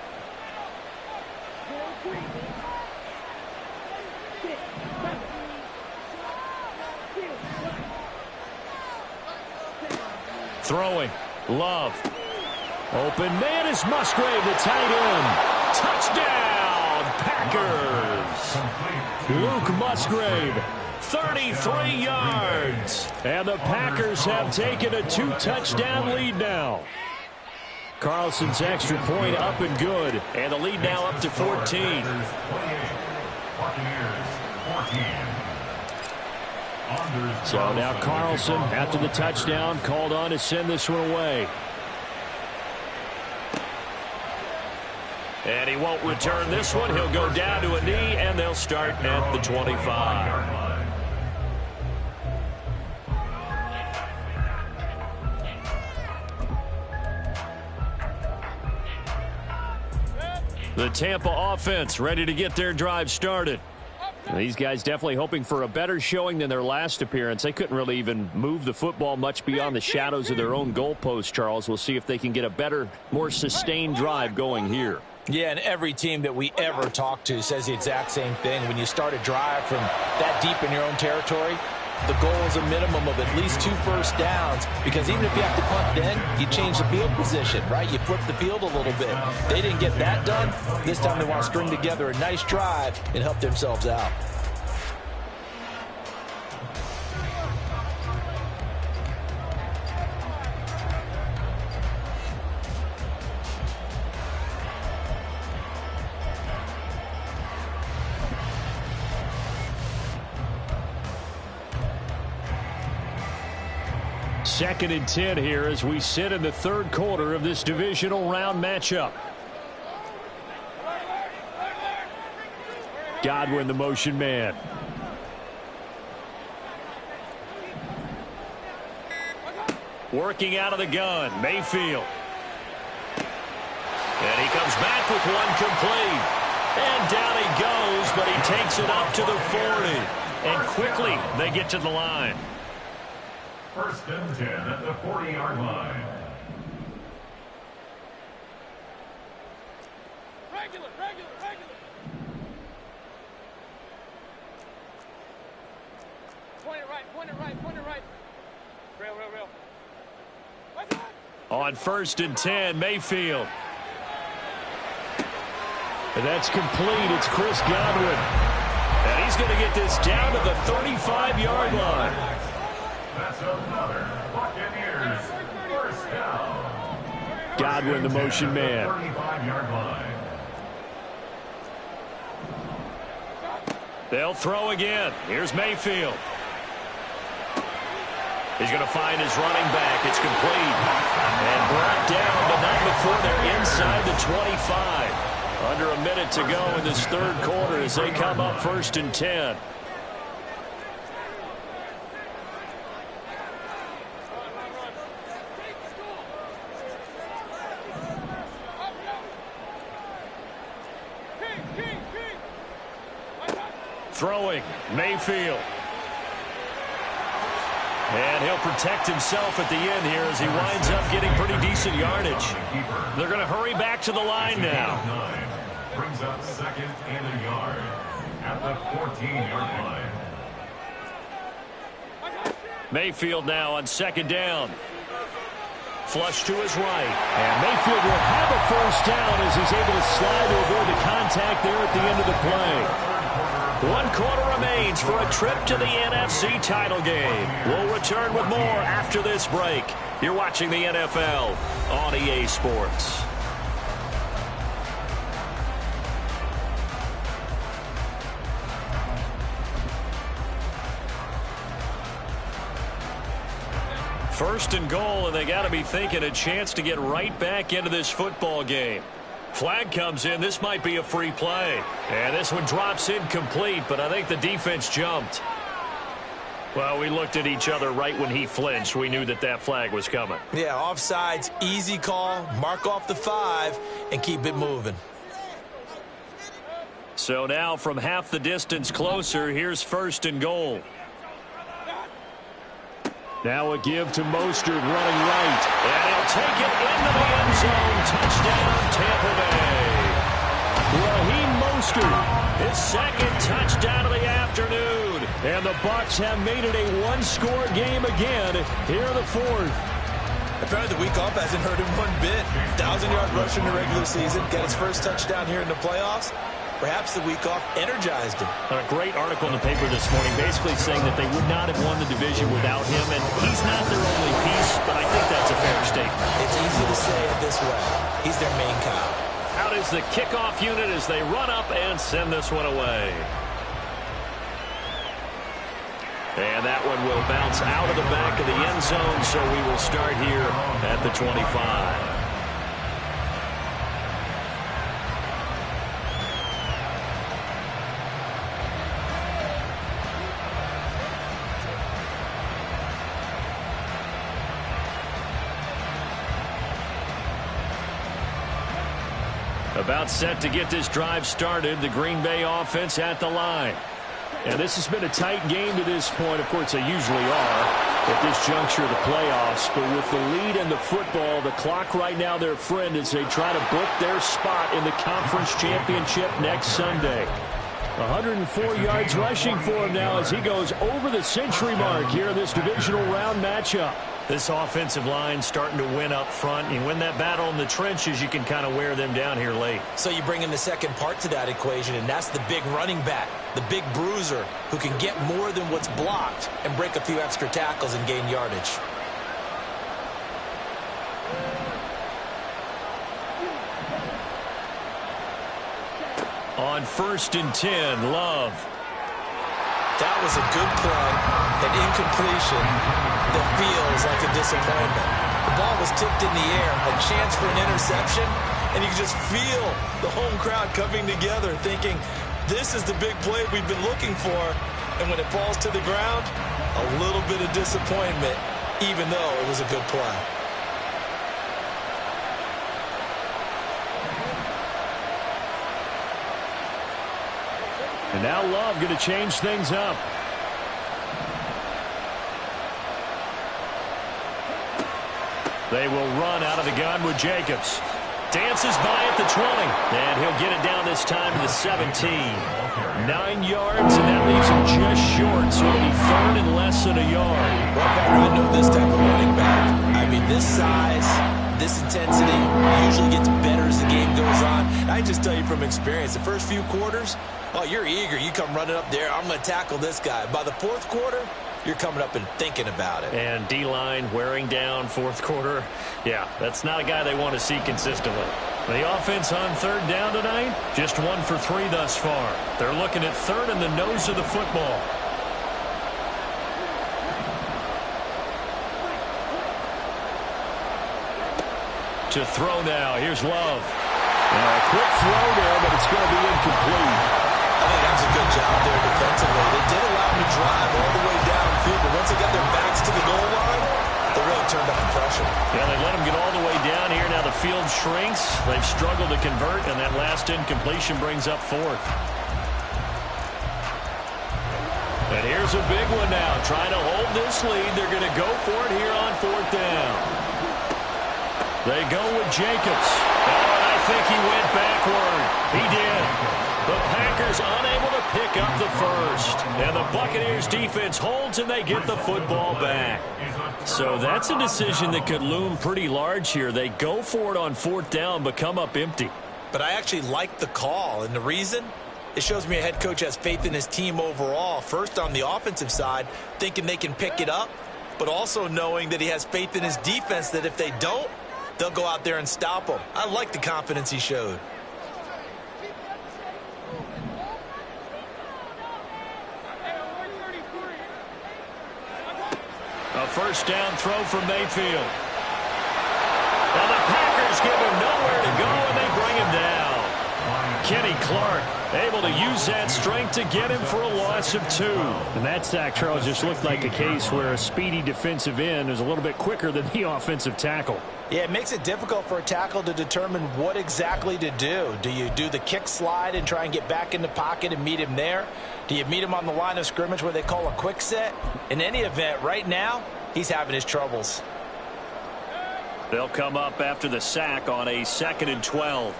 Throwing. Love. Open man is Musgrave, the tight end. Touchdown, Packers. Luke Musgrave, 33 yards. And the Packers have taken a 2-touchdown lead now. Carlson's extra point up and good. And the lead now up to 14. So now Carlson, after the touchdown, called on to send this one away. And he won't return this one. He'll go down to a knee, and they'll start at the 25. The Tampa offense ready to get their drive started. These guys definitely hoping for a better showing than their last appearance. They couldn't really even move the football much beyond the shadows of their own goalpost, Charles. We'll see if they can get a better, more sustained drive going here. Yeah, and every team that we ever talk to says the exact same thing. When you start a drive from that deep in your own territory, the goal is a minimum of at least 2 first downs, because even if you have to punt then, you change the field position, right? You flip the field a little bit. They didn't get that done. This time they want to string together a nice drive and help themselves out. Second and 10 here as we sit in the third quarter of this divisional round matchup. Godwin, the motion man. Working out of the gun, Mayfield. And he comes back with one complete. And down he goes, but he takes it up to the 40. And quickly they get to the line. First and 10 at the 40-yard line. Regular. Point it right. Real. On first and 10, Mayfield. And that's complete. It's Chris Godwin. And he's going to get this down to the 35-yard line. That's another Buccaneers first down. Godwin, the motion man. 35-yard line. They'll throw again. Here's Mayfield. He's going to find his running back. It's complete. And brought down, but not before they're inside the 25. Under a minute to go in this third quarter as they come up first and 10. Throwing, Mayfield. And he'll protect himself at the end here as he winds up getting pretty decent yardage. They're going to hurry back to the line now. Brings up second and a yard at the 14-yard line. Mayfield now on second down. Flush to his right. And Mayfield will have a first down as he's able to slide to avoid the contact there at the end of the play. 1 quarter remains for a trip to the NFC title game. We'll return with more after this break. You're watching the NFL on EA Sports. First and goal, and they got to be thinking a chance to get right back into this football game. Flag comes in. This might be a free play. And this one drops incomplete, but I think the defense jumped. Well, we looked at each other right when he flinched. We knew that that flag was coming. Yeah, offsides, easy call, mark off the 5, and keep it moving. So now from half the distance closer, here's 1st and goal. Now a give to Mostert running right. And he'll take it into the end zone. Touchdown, Tampa Bay. Raheem Mostert, his 2nd touchdown of the afternoon. And the Bucs have made it a one-score game again here in the 4th. Apparently the week off hasn't hurt him one bit. 1,000-yard rush in the regular season. Got his first touchdown here in the playoffs. Perhaps the week off energized him. A great article in the paper this morning basically saying that they would not have won the division without him. And he's not their only piece, but I think that's a fair statement. It's easy to say it this way. He's their main cow. Out is the kickoff unit as they run up and send this one away. And that one will bounce out of the back of the end zone, so we will start here at the 25. About set to get this drive started. The Green Bay offense at the line. And this has been a tight game to this point. Of course, they usually are at this juncture of the playoffs. But with the lead and the football, the clock right now their friend as they try to book their spot in the conference championship next Sunday. 104 yards rushing for him now as he goes over the century mark here in this divisional round matchup. This offensive line starting to win up front. You win that battle in the trenches, you can kind of wear them down here late. So you bring in the second part to that equation, and that's the big running back, the big bruiser, who can get more than what's blocked and break a few extra tackles and gain yardage. On 1st and 10, Love. That was a good play, an incompletion that feels like a disappointment. The ball was tipped in the air, a chance for an interception, and you can just feel the home crowd coming together thinking, this is the big play we've been looking for. And when it falls to the ground, a little bit of disappointment, even though it was a good play. And now Love going to change things up. They will run out of the gun with Jacobs. Dances by at the 20. And he'll get it down this time to the 17. 9 yards, and that leaves him just short. So it'll be 3rd and less than a yard. Well, partner, I know this type of running back. I mean, this size, this intensity usually gets better as the game goes on. I just tell you from experience, the first few quarters, oh, you're eager. You come running up there. I'm going to tackle this guy. By the 4th quarter, you're coming up and thinking about it. And D-line wearing down 4th quarter. Yeah, that's not a guy they want to see consistently. The offense on 3rd down tonight, just 1 for 3 thus far. They're looking at 3rd in the nose of the football. To throw now. Here's Love. A quick throw there, but it's going to be incomplete. I think that was a good job there defensively. They did allow him to drive all the way downfield, but once they got their backs to the goal line, they really turned up the pressure. Yeah, they let him get all the way down here. Now the field shrinks. They've struggled to convert, and that last incompletion brings up 4th. And here's a big one now. Trying to hold this lead. They're going to go for it here on 4th down. They go with Jacobs. Oh, and I think he went backward. He did. The Packers unable to pick up the first. And the Buccaneers defense holds, and they get the football back. So that's a decision that could loom pretty large here. They go for it on 4th down, but come up empty. But I actually like the call, and the reason? It shows me a head coach has faith in his team overall. First on the offensive side, thinking they can pick it up, but also knowing that he has faith in his defense that if they don't, they'll go out there and stop him. I like the confidence he showed. A 1st down throw from Mayfield. And the Packers give him nowhere to go, and they bring him down. Kenny Clark Able to use that strength to get him for a loss of 2. And that sack, Charles, just looked like a case where a speedy defensive end is a little bit quicker than the offensive tackle. Yeah, it makes it difficult for a tackle to determine what exactly to do. Do you do the kick slide and try and get back in the pocket and meet him there? Do you meet him on the line of scrimmage where they call a quick set? In any event, right now, he's having his troubles. They'll come up after the sack on a 2nd and 12.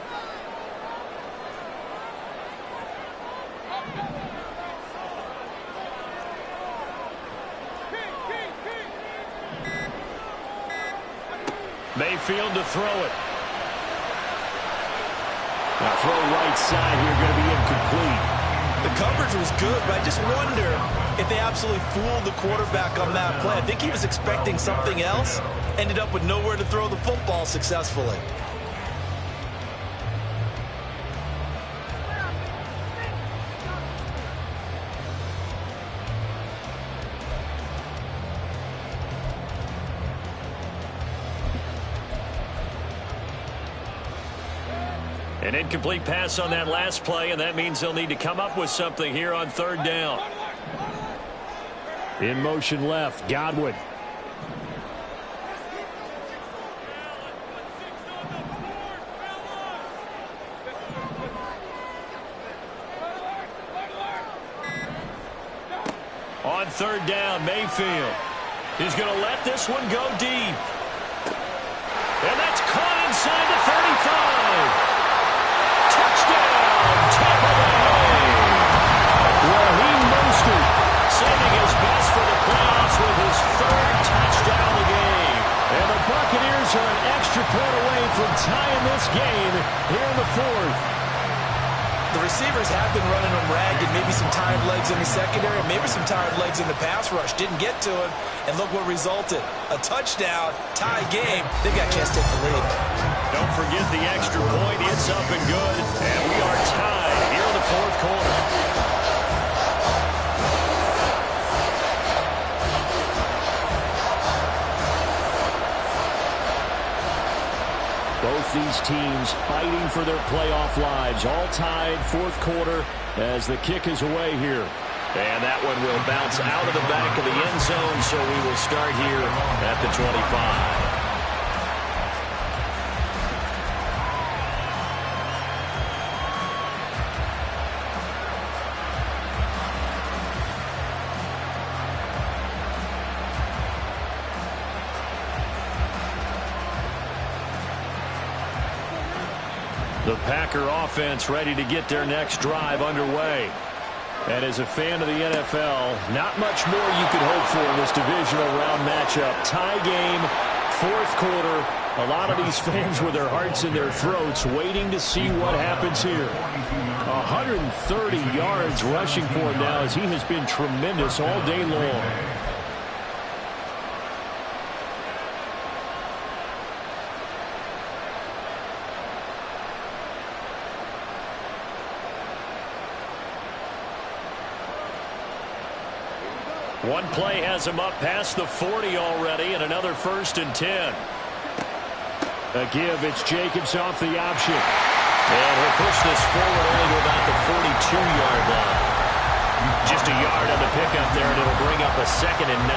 Mayfield to throw it. Now throw right side here, going to be incomplete. The coverage was good, but I just wonder if they absolutely fooled the quarterback on that play. I think he was expecting something else, ended up with nowhere to throw the football successfully. An incomplete pass on that last play, and that means they'll need to come up with something here on 3rd down. In motion left, Godwin. On 3rd down, Mayfield is going to let this one go deep. And that's caught inside the 35. Touchdown, Tampa Bay. Raheem Mostert Saving his best for the playoffs with his 3rd touchdown of the game. And the Buccaneers are an extra point away from tying this game here in the 4th. The receivers have been running them ragged, maybe some tired legs in the secondary, maybe some tired legs in the pass rush. Didn't get to him, and look what resulted. A touchdown, tie game. They've got a chance to take the lead. Don't forget the extra point. It's up and good. And we are tied here in the 4th quarter. Both these teams fighting for their playoff lives. All tied 4th quarter as the kick is away here. And that one will bounce out of the back of the end zone, so we will start here at the 25. The Packer offense ready to get their next drive underway. And as a fan of the NFL, not much more you could hope for in this divisional round matchup. Tie game, 4th quarter. A lot of these fans with their hearts in their throats waiting to see what happens here. 130 yards rushing for him now as he has been tremendous all day long. One play has him up past the 40 already, and another 1st and 10. A give, it's Jacobs off the option. And he'll push this forward only to about the 42-yard line. Just a yard on the pickup there, and it'll bring up a 2nd and 9.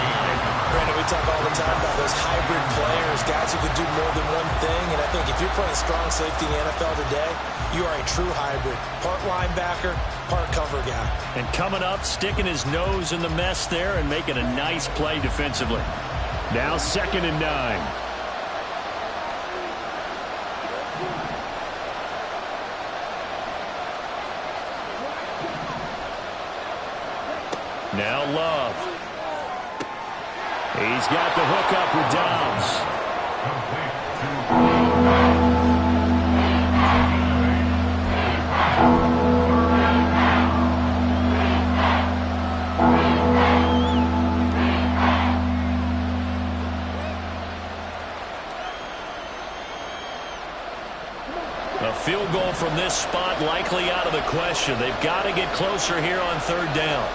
Brandon, we talk all the time about those hybrid players, guys who can do more than one thing. And I think if you're playing strong safety in the NFL today, you are a true hybrid. Part linebacker, part cover guy. And coming up, sticking his nose in the mess there and making a nice play defensively. Now 2nd and 9. Now Love. He's got the hook up with Downs. A field goal from this spot likely out of the question. They've got to get closer here on 3rd down.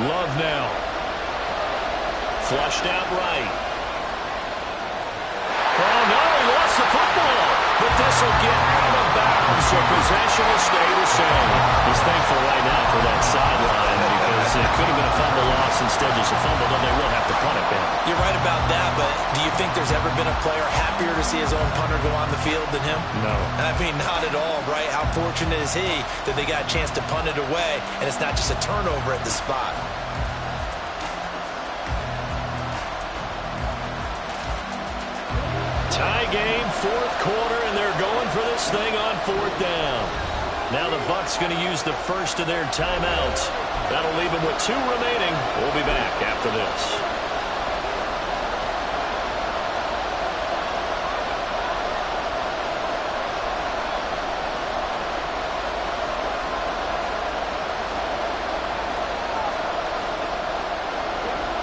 Love now. Flushed out right. Oh, no, he lost gets the football. But this will get out of bounds, so possession will stay the same. He's thankful right now for that sideline because it could have been a fumble loss, instead just a fumble, then they will have to punt it back. You're right about that, but do you think there's ever been a player happier to see his own punter go on the field than him? No. I mean, not at all, right? How fortunate is he that they got a chance to punt it away, and it's not just a turnover at the spot. Tie game, fourth quarter, and they're going for this thing on fourth down. Now the Bucs going to use the first of their timeouts. That'll leave them with 2 remaining. We'll be back after this.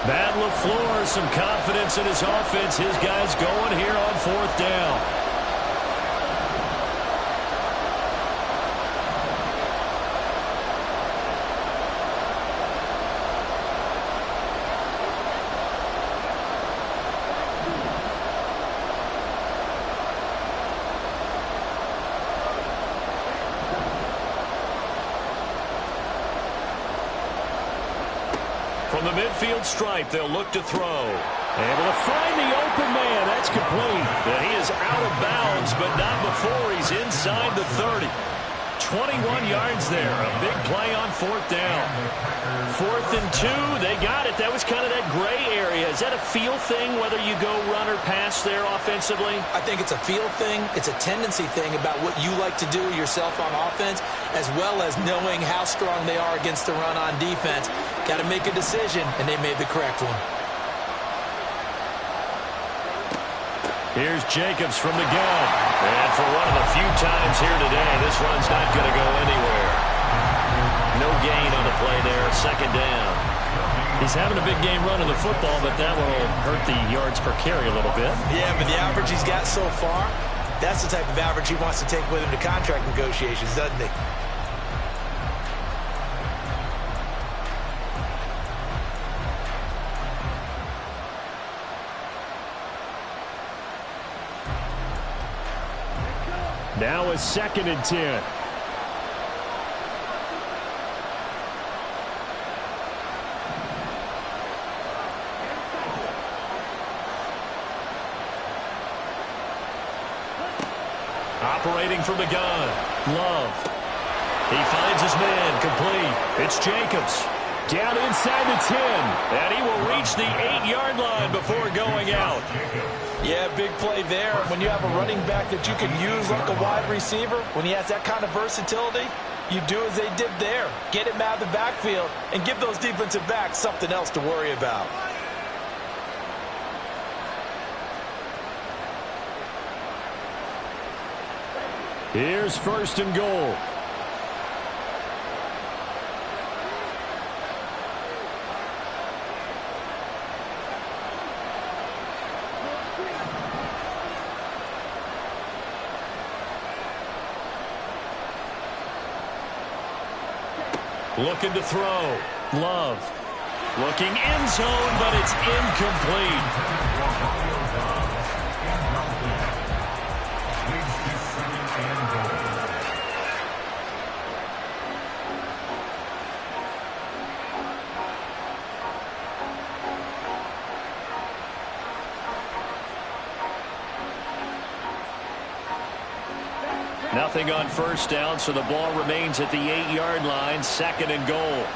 Matt LaFleur, some confidence in his offense. His guys going here on fourth down. From the midfield stripe, they'll look to throw. Able to find the open man. That's complete. And he is out of bounds, but not before he's inside the 30. 21 yards there. A big play on fourth down. 4th and 2. They got it. That was kind of that gray area. Is that a feel thing, whether you go run or pass there offensively? I think it's a feel thing. It's a tendency thing about what you like to do yourself on offense, as well as knowing how strong they are against the run on defense. Got to make a decision, and they made the correct one. Here's Jacobs from the gun. And for one of the few times here today, this run's not going to go anywhere. No gain on the play there. 2nd down. He's having a big game running the football, but that one will hurt the yards per carry a little bit. Yeah, but the average he's got so far, that's the type of average he wants to take with him to contract negotiations, doesn't he? Now it's 2nd and 10. Operating from the gun. Love. He finds his man. Complete. It's Jacobs. Down inside the 10. And he will reach the 8-yard line before going out. Yeah, big play there. When you have a running back that you can use like a wide receiver, when he has that kind of versatility, you do as they did there. Get him out of the backfield and give those defensive backs something else to worry about. Here's 1st and goal. Looking to throw. Love. Looking end zone, but it's incomplete. Nothing on 1st down, so the ball remains at the 8-yard line. 2nd and goal.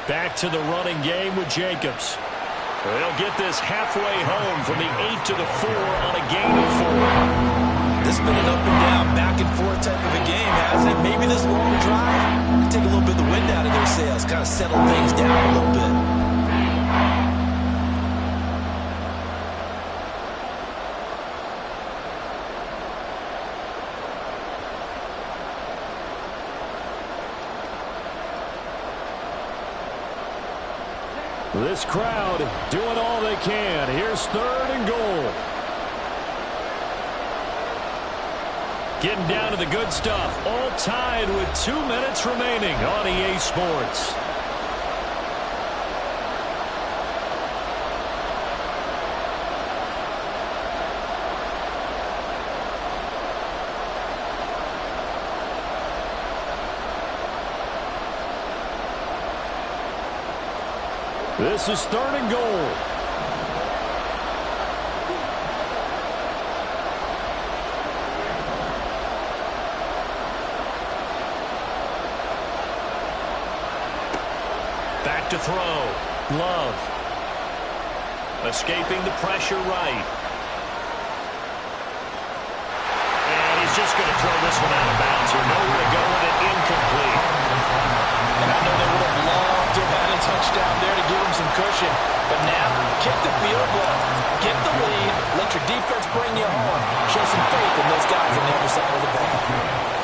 Back to the running game with Jacobs. They'll get this halfway home from the 8 to the 4 on a gain of 4. This has been an up and down, back and forth type of a game, hasn't it? Maybe this long drive can take a little bit of the wind out of their sails, kind of settle things down a little bit. This crowd doing all they can. Here's 3rd and goal. Getting down to the good stuff. All tied with 2 minutes remaining on EA Sports. This is 3rd and goal. Back to throw. Love. Escaping the pressure right. And he's just going to throw this one out of bounds here. Nowhere to go with it. Incomplete. And I know they would have loved to have had a touchdown there to give him some cushion. But now, kick the field goal. Get the lead. Let your defense bring you home. Show some faith in those guys on the other side of the ball.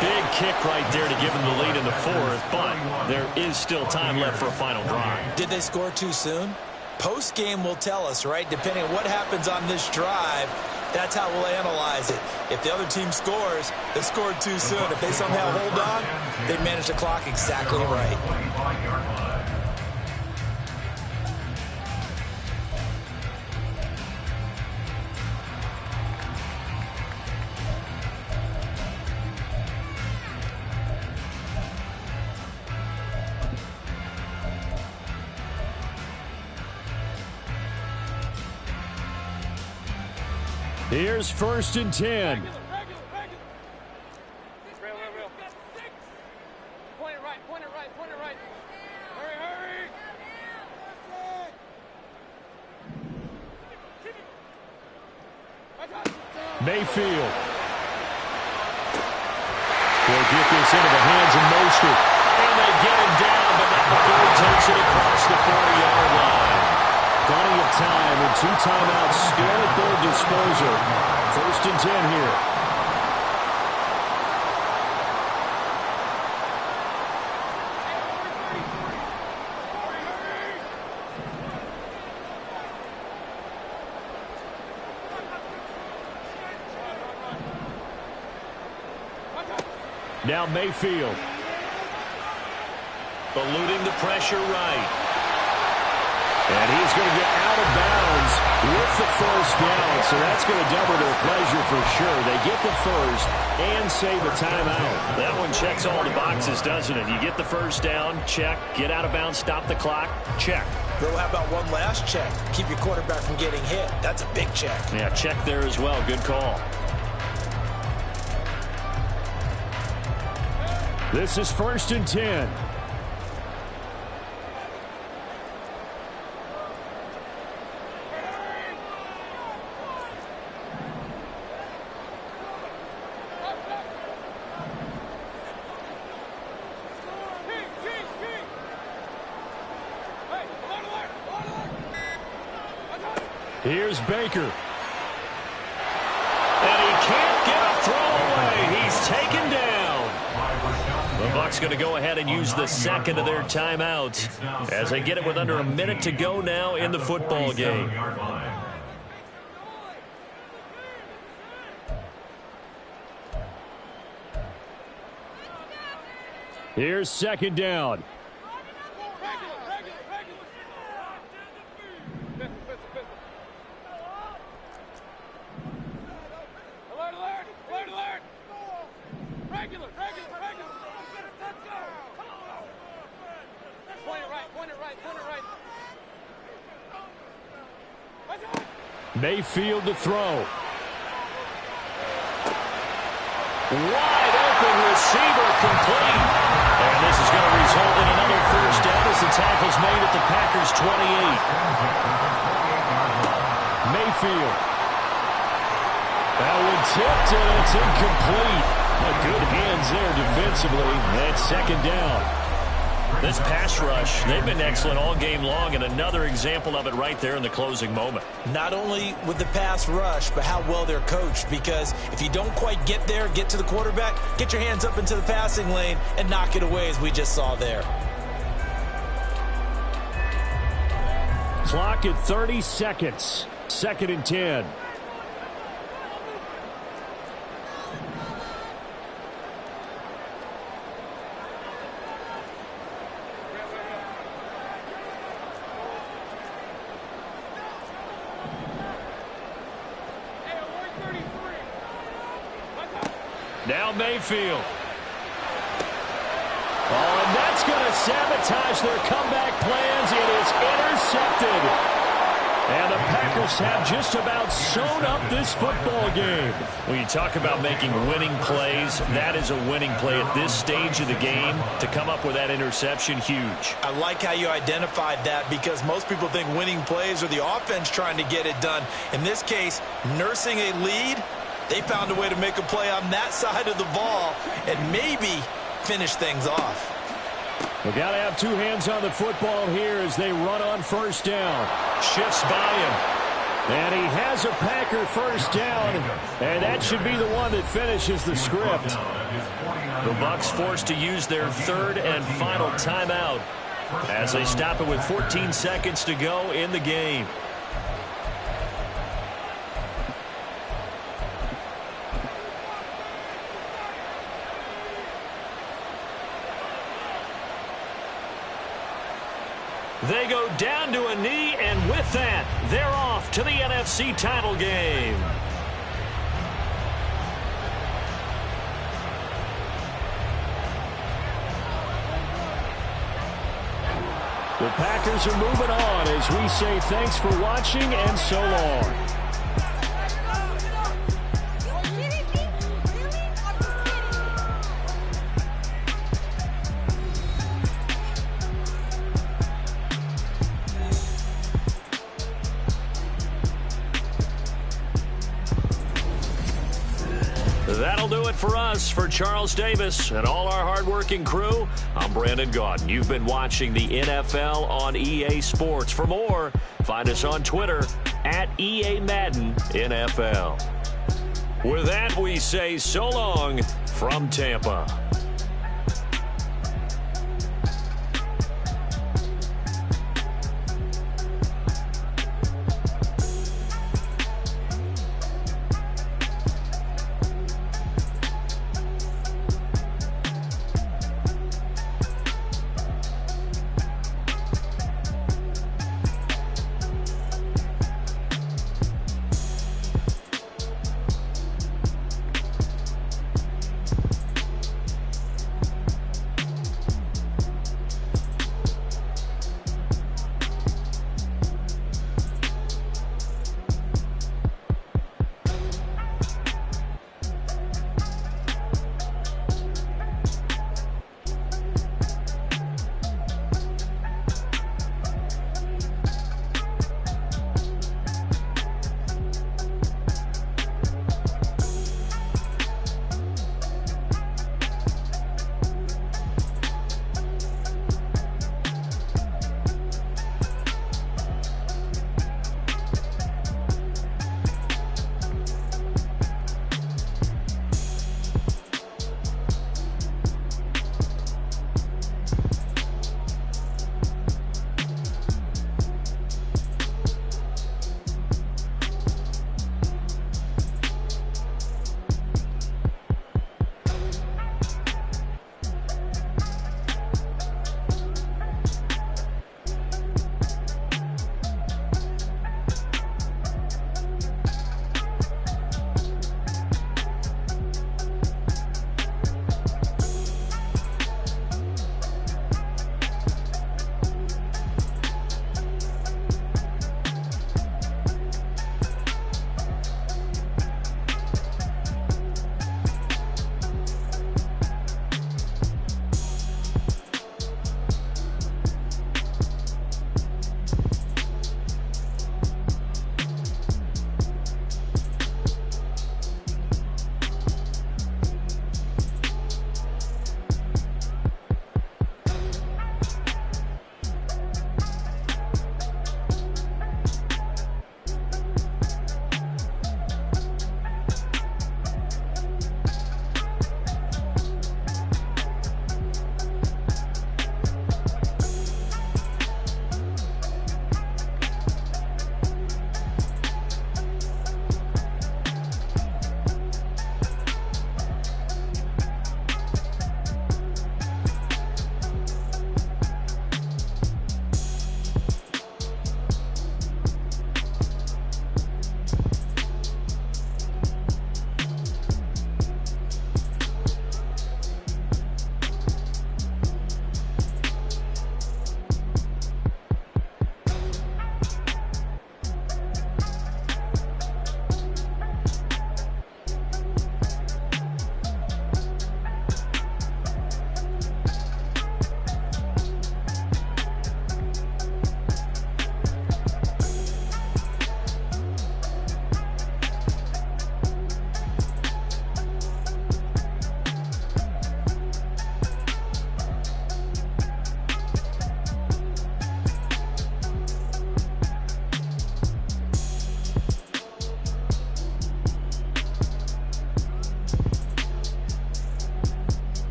Big kick right there to give him the lead in the 4th, but there is still time left for a final drive. Did they score too soon? Post-game will tell us, right? Depending on what happens on this drive, that's how we'll analyze it. If the other team scores, they scored too soon. If they somehow hold on, they managed the clock exactly right. Here's 1st and 10. Real. Point it right. Hurry. Mayfield. They'll get this into the hands of Mostert. And they get him down, but not before he takes it across the 40-yard line. Plenty of time and 2 timeouts still at their disposal. 1st and 10 here. Now Mayfield. Eluding the pressure right. And he's going to get out of bounds with the 1st down. So that's going to double their pleasure for sure. They get the 1st and save a timeout. That one checks all the boxes, doesn't it? You get the 1st down, check. Get out of bounds, stop the clock, check. Bro, how about one last check? Keep your quarterback from getting hit. That's a big check. Yeah, check there as well. Good call. This is 1st and 10. Here's Baker. And he can't get a throw away. He's taken down. The Bucs going to go ahead and use the 2nd of their timeouts as they get it with under a minute to go now in the football game. Here's 2nd down. Mayfield to throw. Wide open receiver complete. And this is going to result in another 1st down as the tackle's made at the Packers' 28. Mayfield. That one tipped and it's incomplete. Good hands there defensively. That's 2nd down. This pass rush, they've been excellent all game long, and another example of it right there in the closing moment. Not only with the pass rush, but how well they're coached, because if you don't quite get there, get to the quarterback, get your hands up into the passing lane and knock it away as we just saw there. Clock at 30 seconds. 2nd and 10. now Mayfield. Oh, and that's going to sabotage their comeback plans. It is intercepted. And the Packers have just about sewn up this football game. When you talk about making winning plays, that is a winning play at this stage of the game. To come up with that interception, huge. I like how you identified that, because most people think winning plays are the offense trying to get it done. In this case, nursing a lead, they found a way to make a play on that side of the ball and maybe finish things off. We got to have two hands on the football here as they run on first down. Shifts by him. And he has a Packer first down. And that should be the one that finishes the script. The Bucs forced to use their third and final timeout as they stop it with 14 seconds to go in the game. They go down to a knee, and with that, they're off to the NFC title game. The Packers are moving on as we say thanks for watching and so long. That'll do it for us. For Charles Davis and all our hardworking crew, I'm Brandon Gaudin. You've been watching the NFL on EA Sports. For more, find us on Twitter at EA Madden NFL. With that, we say so long from Tampa.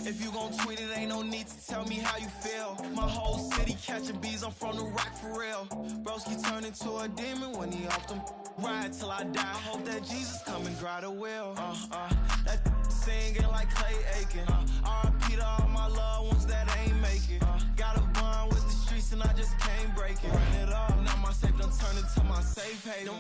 If you gon' tweet it, ain't no need to tell me how you feel. My whole city catching bees, I'm from the rock for real. Broski turn into a demon when he off them. Ride till I die, hope that Jesus come and dry the wheel. That singing like Clay Aiken. R.I.P. to all my loved ones that ain't make it. Got a bond with the streets and I just can't break it. Run it up, now my safe done turned into my safe haven.